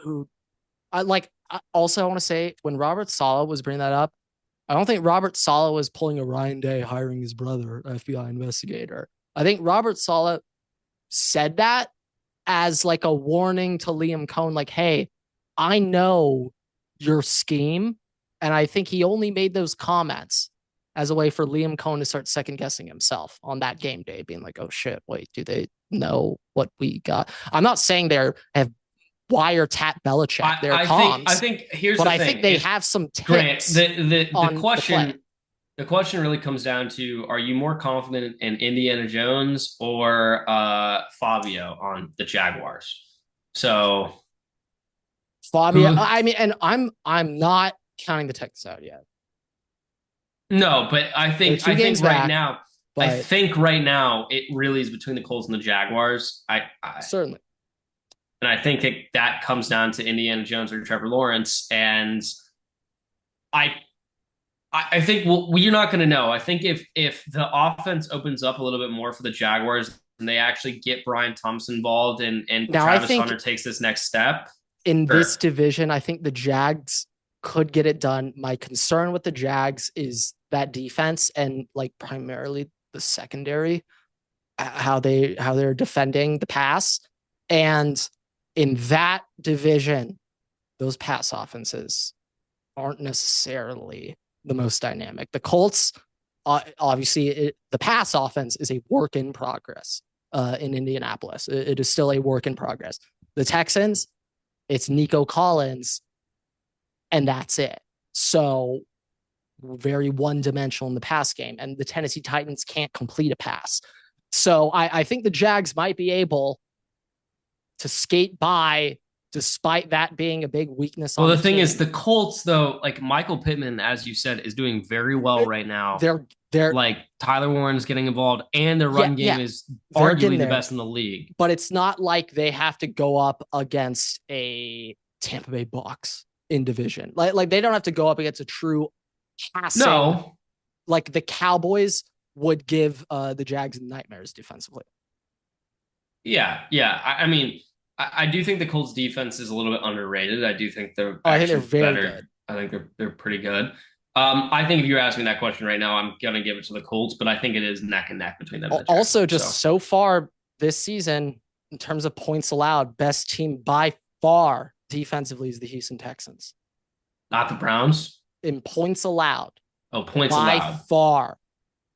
dude. Also, I want to say when Robert Sala was bringing that up, I don't think Robert Sala was pulling a Ryan Day hiring his brother, FBI investigator. I think Robert Sala said that as like a warning to Liam Cohn, like, hey, I know your scheme. And I think he only made those comments as a way for Liam Cohn to start second guessing himself on that game day, being like, oh shit, wait, do they know what we got? I'm not saying they have wiretap Belichick their
I
comms,
think here's
but
the
I
thing.
think they have some
Grant,
tips
the
on the play.
question really comes down to: are you more confident in Indiana Jones or Fabio on the Jaguars? So
Fabio,
who?
I mean, and I'm not counting the Texans out yet.
No, but
They're two games back,
I
but
think right now it really is between the Colts and the Jaguars.
certainly.
And I think that comes down to Indiana Jones or Trevor Lawrence, and I I think you're not going to know. I think if the offense opens up a little bit more for the Jaguars and they actually get Brian Thompson involved and
Now, I
Travis
think
Hunter takes this next step,
in this
sure.
division, I think the Jags could get it done. My concern with the Jags is that defense and like primarily the secondary, how they're defending the pass. And in that division, those pass offenses aren't necessarily the most dynamic. The Colts, obviously, the pass offense is a work in progress in Indianapolis. It is still a work in progress. The Texans, it's Nico Collins, and that's it. So very one dimensional in the pass game, and the Tennessee Titans can't complete a pass. So I think the Jags might be able to skate by despite that being a big weakness
Well,
on
the
the
thing is,
team.
the Colts, though, like Michael Pittman, as you said, is doing very well right now.
They're
Like Tyler Warren's getting involved, and their
yeah,
run game
yeah,
is
they're getting
arguably the
there.
best in the league.
But it's not like they have to go up against a Tampa Bay Bucks in division. Like they don't have to go up against a true passing
No,
like the Cowboys would give the Jags nightmares defensively.
yeah. I mean, I do think the Colts defense is a little bit underrated. I do think they're
Oh, I think they're
actually
very
better.
good.
I think they're pretty good. I think if you're asking that question right now, I'm gonna give it to the Colts, but I think it is neck and neck between them and the
Also,
Jaguars.
just so far this season, in terms of points allowed, best team by far defensively is the Houston Texans.
Not the Browns.
In points allowed,
Oh, points
by
allowed.
far.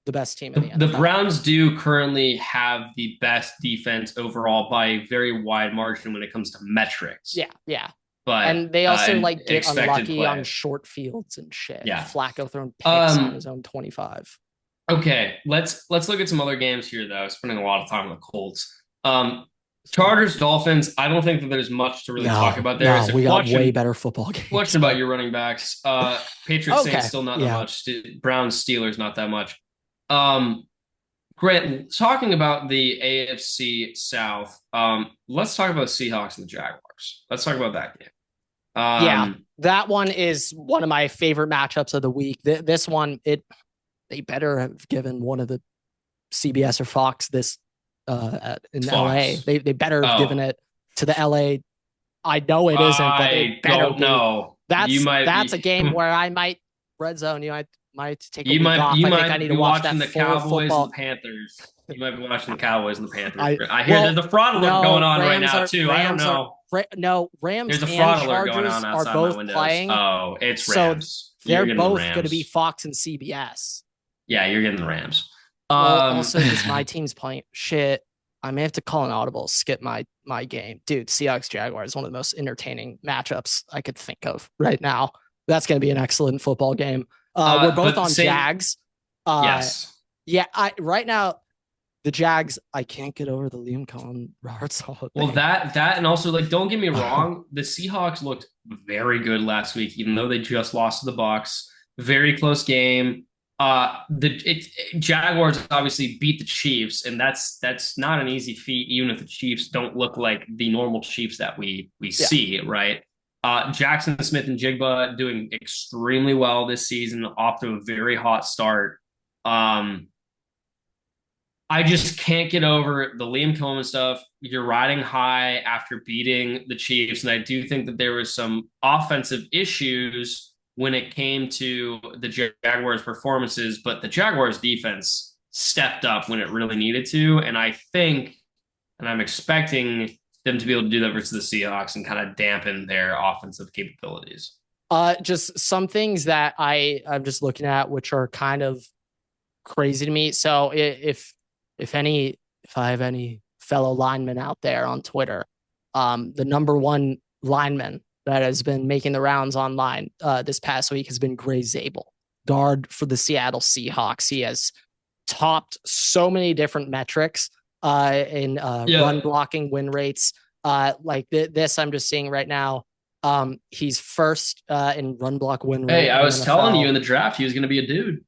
the best team in the
The
NFL.
Browns do currently have the best defense overall by a very wide margin when it comes to metrics,
Yeah, yeah.
but
And they also
and
like get
expected
unlucky on
play.
short fields and shit.
Yeah.
Flacco throwing picks on
Um.
his own 25.
Okay. Let's look at some other games here, though. Spending a lot of time on the Colts. Chargers Dolphins. I don't think that there's much to really talk
No,
about there.
no,
It's a
we got way
question
better football games,
question about
but
your running backs. Patriots Saints
okay.
still not that
Yeah.
much. Browns Steelers not that much. Um. Grant, talking about the AFC South, let's talk about Seahawks and the Jaguars. Let's talk about that game.
Yeah. That one is one of my favorite matchups of the week. This one, they better have given one of the CBS or Fox this in LA.
Fox.
They better have given
Oh,
it to the LA. I know it isn't, but it
I
better
don't
be.
know. You might
That's a
be
game where I might red zone. Might take a week off.
you
I think I
might
need
be
to watch
watching
that
the
full
Cowboys and the
football.
Panthers. You might be watching the Cowboys and the Panthers.
I
I hear there's
well,
a fraud alert going
no,
on right
Rams
now
are
too. I don't
Rams are
know.
no Rams
There's a
and
fraud alert going
Chargers
on
are
outside my
both
windows.
playing,
Oh, it's
so
Rams. You're
they're
getting the
both going to be
Rams.
Fox and CBS.
Yeah, you're getting the Rams.
Well, also because my team's playing shit, I may have to call an audible, skip my game. Dude, Seahawks Jaguars is one of the most entertaining matchups I could think of right now. That's going to be an excellent football game. We're both
but
on
same.
Jags.
Yes.
Yeah, I right now the Jags, I can't get over the Liam Cohen Robert Saleh
Well,
thing.
that and also like don't get me wrong, the Seahawks looked very good last week, even though they just lost to the Bucks. Very close game. Jaguars obviously beat the Chiefs, and that's not an easy feat, even if the Chiefs don't look like the normal Chiefs that we
Yeah.
see, right? Jackson Smith and Jigba doing extremely well this season, off to a very hot start. I just can't get over the Liam Coleman stuff. You're riding high after beating the Chiefs, and I do think that there was some offensive issues when it came to the Jaguars' performances, but the Jaguars' defense stepped up when it really needed to, and I think, and I'm expecting them to be able to do that versus the Seahawks and kind of dampen their offensive capabilities.
Just some things that I'm just looking at, which are kind of crazy to me. So if I have any fellow linemen out there on Twitter, the number one lineman that has been making the rounds online this past week has been Gray Zabel, guard for the Seattle Seahawks. He has topped so many different metrics in run blocking win rates. This I'm just seeing right now. He's first in run block win rate.
Hey, I was telling you in the draft he was going to be a dude.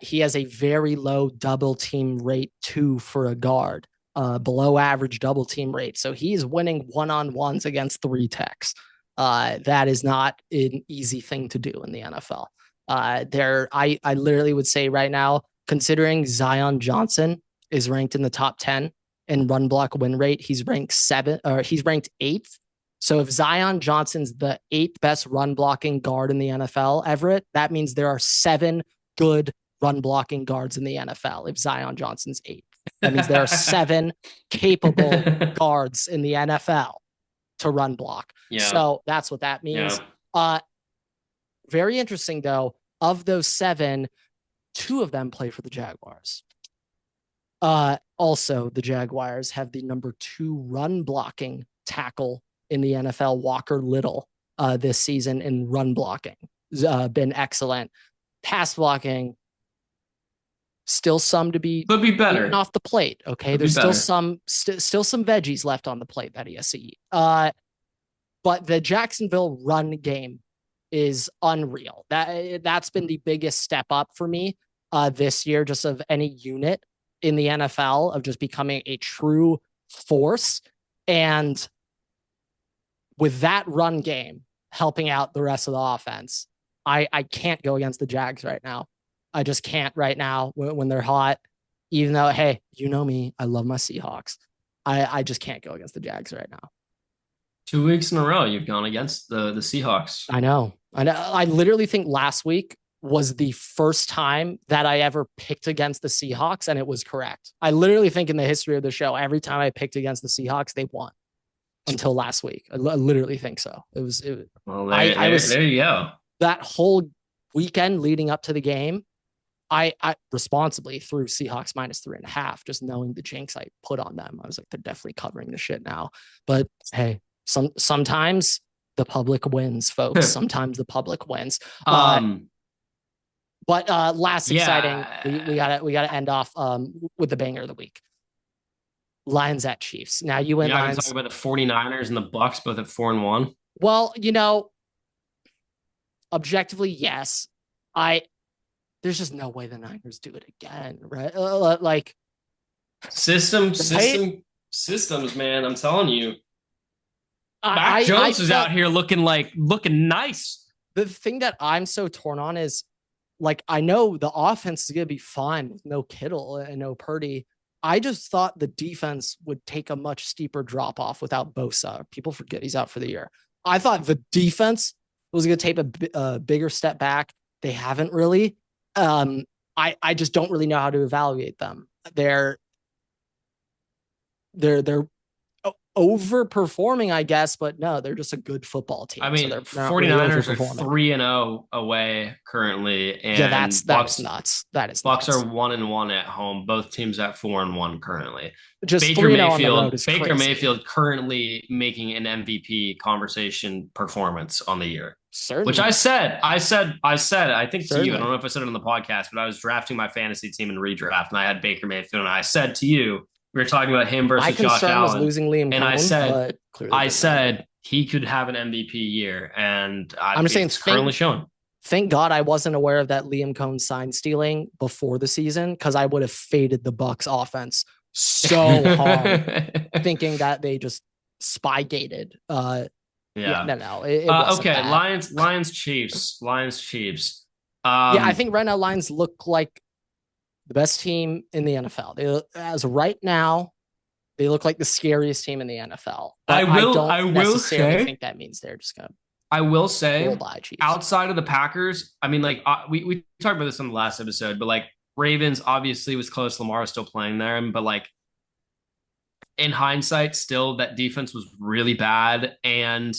He has a very low double team rate 2 for a guard, below average double team rate. So he's winning one-on-ones against 3 techs. That is not an easy thing to do in the NFL. I literally would say right now, considering Zion Johnson is ranked in the top 10 in run block win rate, he's ranked 8th. So if Zion Johnson's the 8th best run blocking guard in the NFL, Everett, that means there are 7 good run blocking guards in the NFL. If Zion Johnson's 8th, that means there are 7 capable guards in the NFL to run block. Yeah. So that's what that means. Yeah. Very interesting though. Of those 7, 2 of them play for the Jaguars. Also, the Jaguars have the number 2 run blocking tackle in the NFL, Walker Little, this season in run blocking. Been excellent. Pass blocking, still some to be
could be better
off the plate. Okay, there's still some veggies left on the plate that he has to eat. But the Jacksonville run game is unreal. That's been the biggest step up for me this year, just of any unit in the NFL, of just becoming a true force. And with that run game helping out the rest of the offense, I can't go against the Jags right now. I just can't right now when they're hot, even though, hey, you know me, I love my Seahawks. I just can't go against the Jags right now.
2 weeks in a row, you've gone against the Seahawks.
I know. I literally think last week was the first time that I ever picked against the Seahawks, and it was correct. I literally think in the history of the show, every time I picked against the Seahawks, they won. Until last week. I literally think so.
Well, there you go.
That whole weekend leading up to the game, I responsibly threw Seahawks -3.5, just knowing the jinx I put on them. I was like, they're definitely covering the shit now. But hey, sometimes the public wins, folks. Sometimes the public wins.
um,
But last exciting, we
yeah,
gotta end off with the banger of the week. Lions at Chiefs. Now you
you're
went
not going to talk
Lions.
about the 49ers and the Bucks both at 4-1.
Well, objectively, yes. I There's just no way the Niners do it again, right? Like right?
Systems, man. I'm telling you. Mac
I
Jones is
felt
out here looking nice.
the thing that I'm so torn on is like I know the offense is gonna be fine with no Kittle and no Purdy. I just thought the defense would take a much steeper drop off without Bosa. People forget he's out for the year. I thought the defense was going to take a bigger step back. They haven't really. I just don't really know how to evaluate them. They're overperforming, I guess, but no, they're just a good football team.
I mean,
So they're not
49ers
really
are 3-0 away currently,
yeah,
and
that's nuts. That is
Bucks
nuts.
are 1-1 at home. Both teams at 4-1 currently.
Just 3-0 on the road is
Baker
crazy.
Mayfield currently making an MVP conversation performance on the year.
Certainly.
Which I think
Certainly.
to you, I don't know if I said it on the podcast, but I was drafting my fantasy team in redraft and I had Baker Mayfield and I said to you, we were talking about him versus Josh Allen.
Was losing Liam
and
Cohn,
I said he could have an MVP year, and
I'm just saying it's
currently showing.
Thank God I wasn't aware of that Liam Cohn sign stealing before the season, because I would have faded the Bucks offense so hard, thinking that they just spy gated. No.
Okay, bad. Lions, Chiefs.
I think right now Lions look like the best team in the NFL. As of right now, they look like the scariest team in the NFL. But I don't necessarily think that means they're just gonna.
I will say, outside of the Packers, I mean, like we talked about this on the last episode, but like Ravens obviously was close. Lamar was still playing there, but like in hindsight, still that defense was really bad, and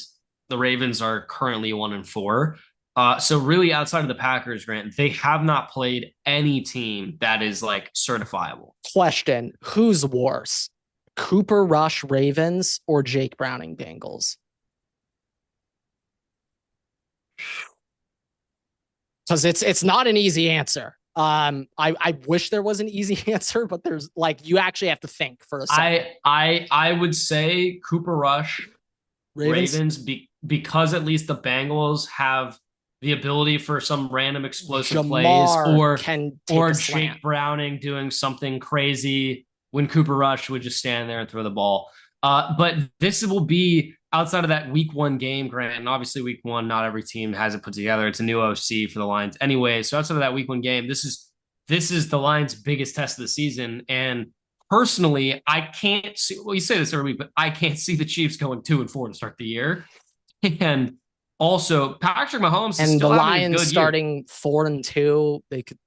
the Ravens are currently 1-4. So really, outside of the Packers, Grant, they have not played any team that is like certifiable.
Question: who's worse, Cooper Rush Ravens or Jake Browning Bengals? Because it's not an easy answer. I wish there was an easy answer, but there's like you actually have to think for a second.
I would say Cooper Rush Ravens because at least the Bengals have the ability for some random explosive plays or Jake Browning doing something crazy when Cooper Rush would just stand there and throw the ball. But this will be outside of that week 1 game, Grant, and obviously week 1, not every team has it put together. It's a new OC for the Lions anyway. So outside of that week 1 game, this is the Lions' biggest test of the season. And personally, I can't see, well, you say this every week, but I can't see the Chiefs going 2-4 to start the year. And also, Patrick Mahomes
and the Lions starting 4-2, they could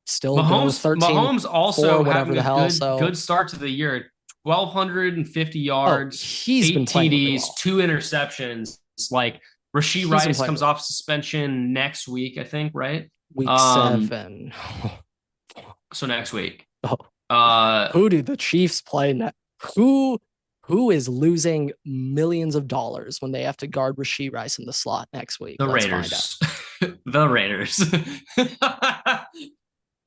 still go 13.
Mahomes also having
a
good start to the year. 1,250 yards,
he's
8 TDs, 2 interceptions. Like Rashee Rice comes off suspension next week, I think, right?
Week 7.
So next week.
Who do the Chiefs play next? Who is losing millions of dollars when they have to guard Rashee Rice in the slot next week?
Let's Raiders. The Raiders.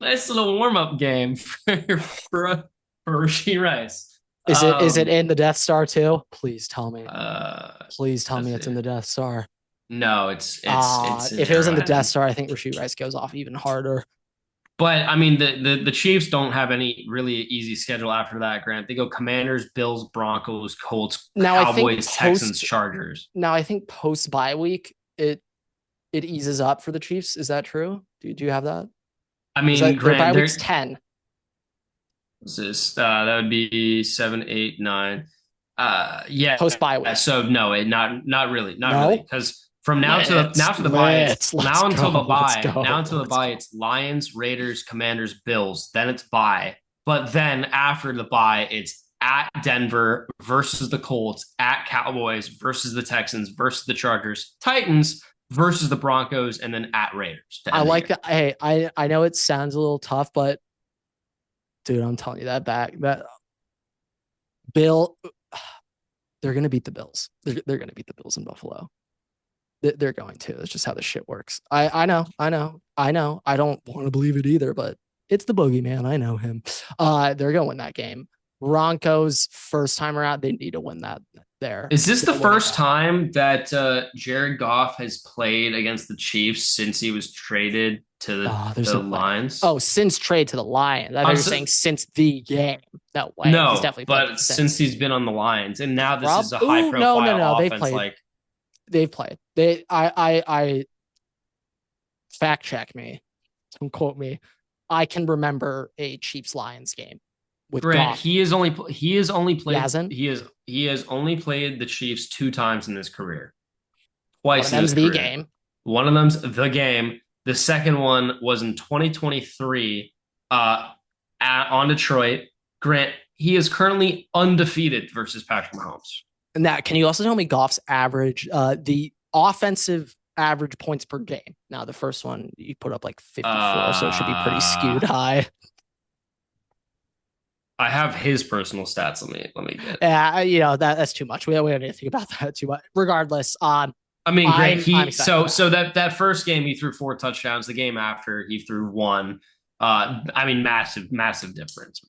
Nice little warm-up game for Rashee Rice.
Is it in the Death Star too? Please tell me. Please tell me it's in the Death Star.
No, it's
if it was in the Death Star, I think Rashee Rice goes off even harder.
But I mean, the Chiefs don't have any really easy schedule after that, Grant. They go Commanders, Bills, Broncos, Colts, Cowboys, Texans, Chargers.
Now I think post bye week it eases up for the Chiefs. Is that true? Do you have that?
I mean,
Grant, bye week's 10.
That would be 7, 8, 9. Yeah.
Post bye week.
So no, not really, because from now until the bye, it's Lions, Raiders, Commanders, Bills. Then it's bye, but then after the bye, it's at Denver versus the Colts, at Cowboys versus the Texans versus the Chargers, Titans versus the Broncos, and then at Raiders to
I
end the
like
year.
that. Hey, I know it sounds a little tough, but dude, I'm telling you that Bill, they're gonna beat the Bills. They're gonna beat the Bills in Buffalo. They're going to. That's just how this shit works. I know. I don't want to believe it either, but it's the boogeyman. I know him. They're gonna win that game. Broncos first time around, they need to win that there.
Is this the
They're winning
first
that.
time that Jared Goff has played against the Chiefs since he was traded to
There's
the
no way.
Lions?
Oh, since trade to the Lions. I thought
I'm
you were
so,
saying since the game. No way. He's
no,
definitely played
but since
since.
he's been on the Lions, and now this
Rob?
is a high
Ooh, no.
profile
They've
offense.
played.
Like,
They've played. I fact check me. Don't quote me. I can remember a Chiefs Lions game with
Grant,
Goff. He hasn't.
he has only played the Chiefs 2 times in his career,
One of
twice in his
them's the
career.
game.
One of them's the game. The second one was in 2023 on Detroit. Grant, he is currently undefeated versus Patrick Mahomes.
And that can you also tell me Goff's average, the offensive average points per game? Now the first one you put up like 54, so it should be pretty skewed high.
I have his personal stats. Let me get.
Yeah, that's too much. We don't need to think about that too much. Regardless,
I mean, Grant.
I'm excited.
So that first game he threw 4 touchdowns. The game after he threw one. I mean, massive difference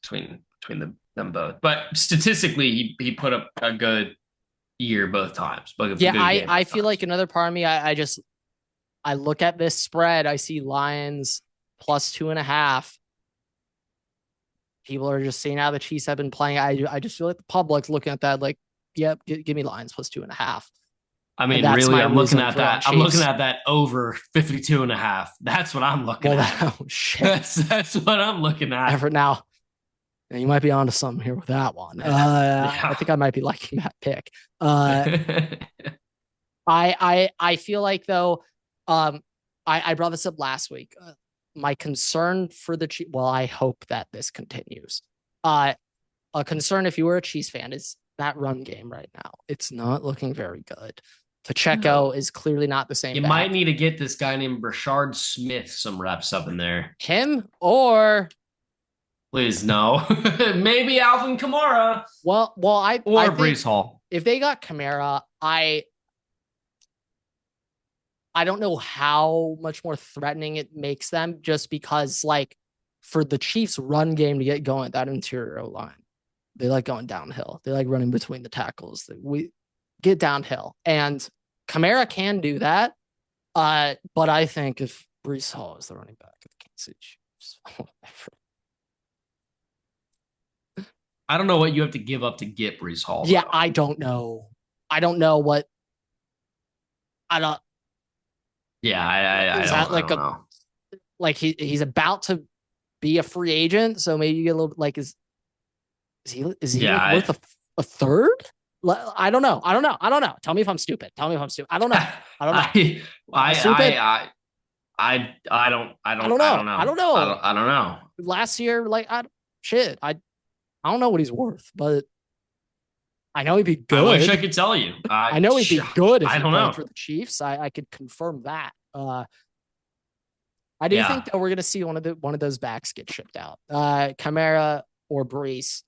them both. But statistically, he put up a good year both times. But
yeah, I feel like another part of me, I look at this spread, I see Lions plus 2.5. People are just saying how the Chiefs have been playing. I just feel like the public's looking at that like, yep, give me Lions plus 2.5.
I mean, really, I'm looking at that. I'm looking at that over 52.5. That's what I'm looking at.
Oh, shit.
That's what I'm looking at.
Effort now. You might be onto something here with that one. I think I might be liking that pick. I feel like though, I brought this up last week. My concern for the Chiefs, well, I hope that this continues. A concern if you were a Chiefs fan is that run game right now. It's not looking very good. Pacheco is clearly not the same.
You might need to get this guy named Rashard Smith some reps up in there.
Him or
please no. Maybe Alvin Kamara.
Well, I
Breece Hall.
If they got Kamara, I don't know how much more threatening it makes them just because, like, for the Chiefs' run game to get going, that interior line, they like going downhill. They like running between the tackles. We get downhill. And Kamara can do that. But I think if Breece Hall is the running back of the Kansas City Chiefs,
I don't know what you have to give up to get Breece Hall.
Yeah, though. I don't know what. I don't.
Yeah, I don't know.
Like he's about to be a free agent, so maybe you get a little like is he worth a third? I don't know. Tell me if I'm stupid. I don't know. I don't know. Last year, like I don't know what he's worth, but I know he'd be good.
I wish I could tell you.
I know he'd be good if he played for
the
Chiefs. I could confirm that. I do think that we're going to see one of those backs get shipped out. Kamara or Breece.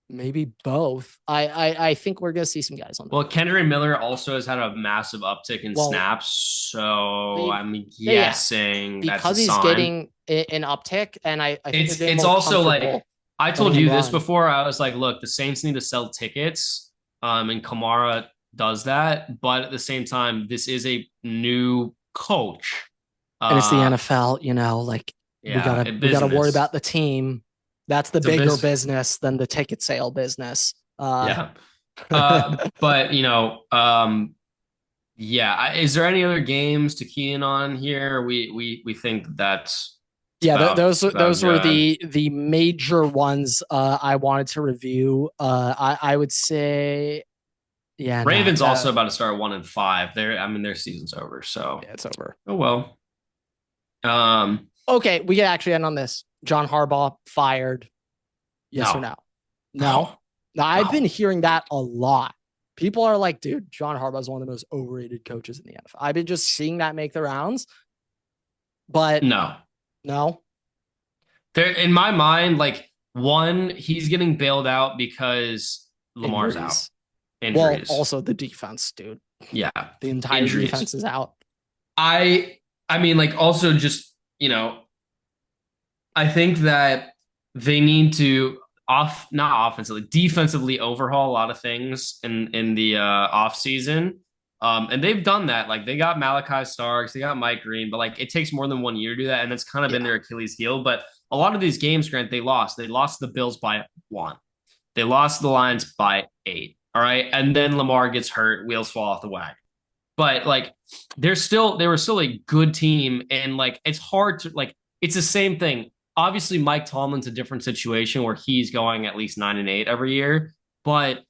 Maybe both. I think we're going to see some guys on that.
Well, Kendry Miller also has had a massive uptick in snaps, so I'm guessing
because he's getting an uptick, and I think
it's also like I told you this before. I was like, look, the Saints need to sell tickets, and Kamara does that, but at the same time, this is a new coach,
and it's the NFL. We gotta worry about the team. That's the bigger business than the ticket sale business.
But is there any other games to key in on here? We think that's
those were the major ones I wanted to review. I would say,
Ravens also about to start 1-5. Their season's over, so
it's over.
Oh well.
Okay, we can actually end on this. John Harbaugh fired. Yes or no? No. I've been hearing that a lot. People are like, dude, John Harbaugh is one of the most overrated coaches in the NFL. I've been just seeing that make the rounds, but
No.
no
There, in my mind, like one, he's getting bailed out because Lamar's out.
injuries. Well,
Injuries.
also the defense, dude.
Yeah.
The entire
Injuries.
defense is out.
I I mean, like also just, I think that they need to not offensively, defensively overhaul a lot of things in the off season. And they've done that. Like they got Malachi Starks, they got Mike Green, but like it takes more than 1 year to do that, and that's kind of been
Yeah.
their Achilles heel. But a lot of these games, Grant, they lost. They lost the Bills by 1. They lost the Lions by 8. All right, and then Lamar gets hurt, wheels fall off the wagon. But like they were still a good team, and like it's hard to like it's the same thing. Obviously, Mike Tomlin's a different situation where he's going at least 9-8 every year, but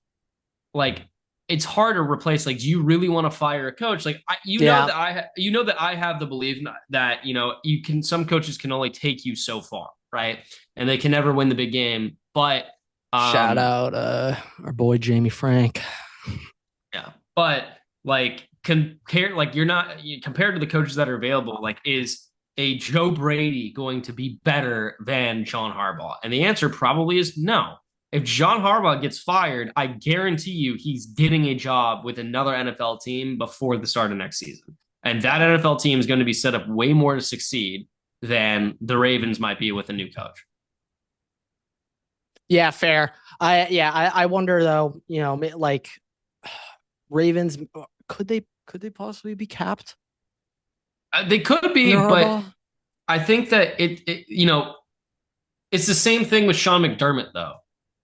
like it's hard to replace. Like, do you really want to fire a coach? Like,
Yeah.
you know that I have the belief that you can some coaches can only take you so far, right? And they can never win the big game. But
Shout out our boy Jamie Frank.
yeah, but like compared to the coaches that are available, like is a Joe Brady going to be better than John Harbaugh? And the answer probably is no. If John Harbaugh gets fired, I guarantee you he's getting a job with another NFL team before the start of next season. And that NFL team is going to be set up way more to succeed than the Ravens might be with a new coach.
Yeah, fair. I wonder though, like Ravens could they possibly be capped?
They could be, but I think that it's the same thing with Sean McDermott though.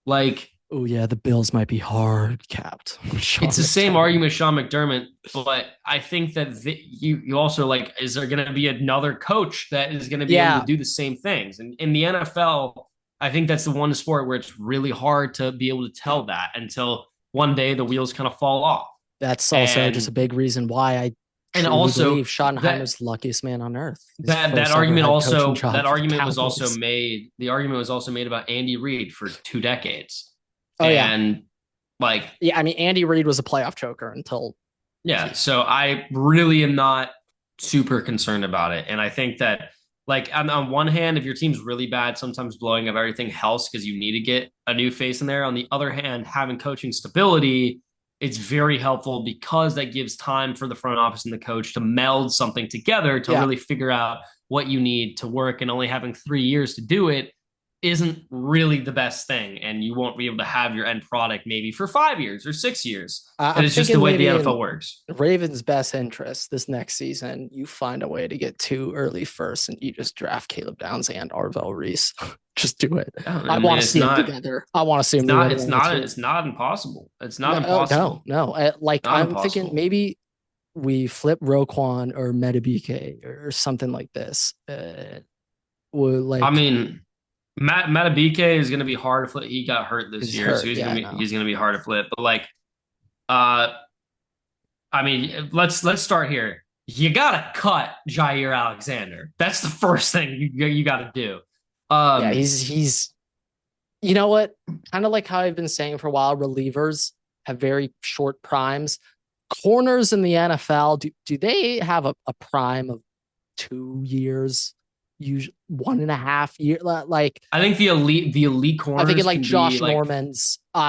Like,
oh yeah, the Bills might be hard capped.
it's the same argument with Sean McDermott, but I think that you also like, is there going to be another coach that is going to be able to do the same things? And in the NFL, I think that's the one sport where it's really hard to be able to tell that until one day the wheels kind of fall off.
That's also just a big reason why I believe Schottenheimer's the luckiest man on earth.
That argument was also made. The argument was also made about Andy Reid for 2 decades.
Oh
and like,
yeah, I mean, Andy Reid was a playoff choker until.
Yeah, so I really am not super concerned about it, and I think that like on one hand, if your team's really bad, sometimes blowing up everything helps because you need to get a new face in there. On the other hand, having coaching stability, it's very helpful because that gives time for the front office and the coach to meld something together to really figure out what you need to work. And only having 3 years to do it isn't really the best thing. And you won't be able to have your end product maybe for 5 years or 6 years. And it's just the way the NFL works.
Ravens' best interest this next season, you find a way to get 2 early firsts and you just draft Caleb Downs and Arvell Reese. Just do it. I want to see them together. I want to see them together.
It's not impossible. It's not impossible.
No. I'm thinking maybe we flip Roquan or Metabike or something like this.
Matabike is going to be hard to flip. He got hurt this year, so he's going to be hard to flip. But like, let's start here. You got to cut Jair Alexander. That's the first thing you got to do.
He's you know what? Kind of like how I've been saying for a while, relievers have very short primes. Corners in the NFL, do they have a prime of 2 years? Usually 1.5 year, like
I think the elite corners.
I think like Josh Norman's,
2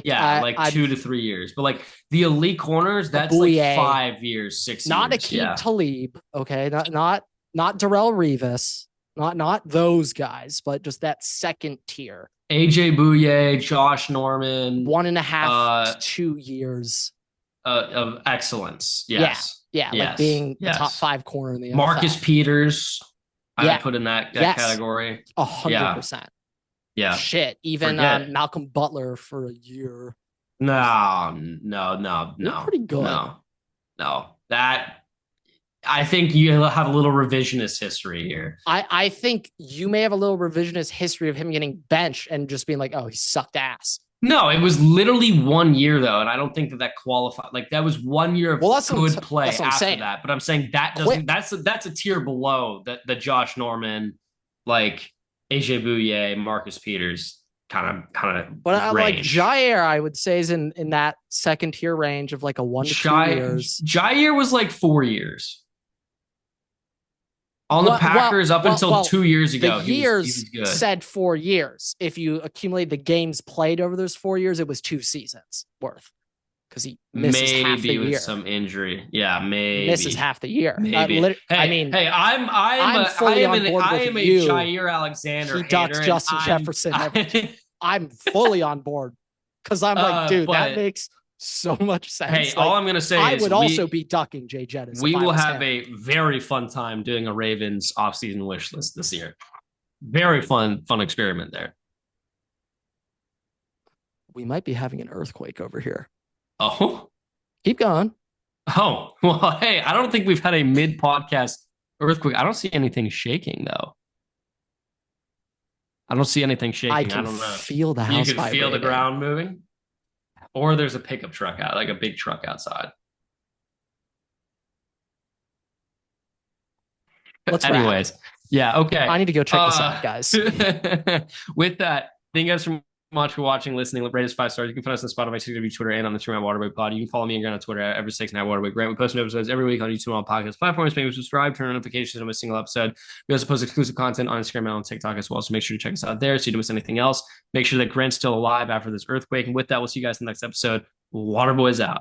to 3 years. But like the elite corners, that's like 5 years, 6 years.
Not Aqib Talib, okay, not Darrelle Revis, not those guys, but just that second tier.
AJ Bouye, Josh Norman,
1.5 to 2 years
of excellence. Yes,
like being top 5 corner in the NFL.
Marcus Peters. I put in that category.
100%.
Yeah.
Shit. Even Malcolm Butler for a year.
No.
You're pretty good.
No. That I think you have a little revisionist history here.
I think you may have a little revisionist history of him getting benched and just being like, oh, he sucked ass.
No, it was literally 1 year though, and I don't think that qualified. Like that was 1 year of good play after that. But I'm saying that doesn't. That's a tier below the Josh Norman, like AJ Bouye, Marcus Peters
But I'm like
range.
Jair, I would say is in that second tier range of like a 1 to 2 years.
Jair was like 4 years on the Packers up until
well,
2 years
the
ago. He
years
was good.
said 4 years. If you accumulate the games played over those 4 years, it was 2 seasons worth because he misses half the
Maybe with
year.
some injury. Yeah, maybe
Misses half the year.
maybe.
I mean,
I'm
fully on board
I
with
am a
you.
Jair Alexander
He ducks
hater,
Justin Jefferson. I'm fully on board because I'm like, dude, that makes so much sense.
Hey,
like,
all I'm gonna say is
I would also be ducking Jay Jettis.
We will have a very fun time doing a Ravens offseason wish list this year. Very fun experiment there.
We might be having an earthquake over here.
Oh,
keep going.
Oh, well, hey, I don't think we've had a mid-podcast earthquake. I don't see anything shaking though. I don't see anything shaking. I don't know.
Feel the house.
You can feel the ground moving, or there's a pickup truck out, like a big truck outside. Anyways, yeah, okay.
I need to go check this out, guys.
With that, thank you guys so much for watching, listening. Rate us 5 stars. You can find us on Spotify, CW, Twitter, and on the Instagram at Waterboy Pod. You can follow me and Grant on Twitter at Every6 and Waterboy Grant. We post new episodes every week on YouTube and all podcast platforms. Maybe subscribe, turn on notifications on a single episode. We also post exclusive content on Instagram and on TikTok as well. So make sure to check us out there so you don't miss anything else. Make sure that Grant's still alive after this earthquake. And with that, we'll see you guys in the next episode. Waterboy's out.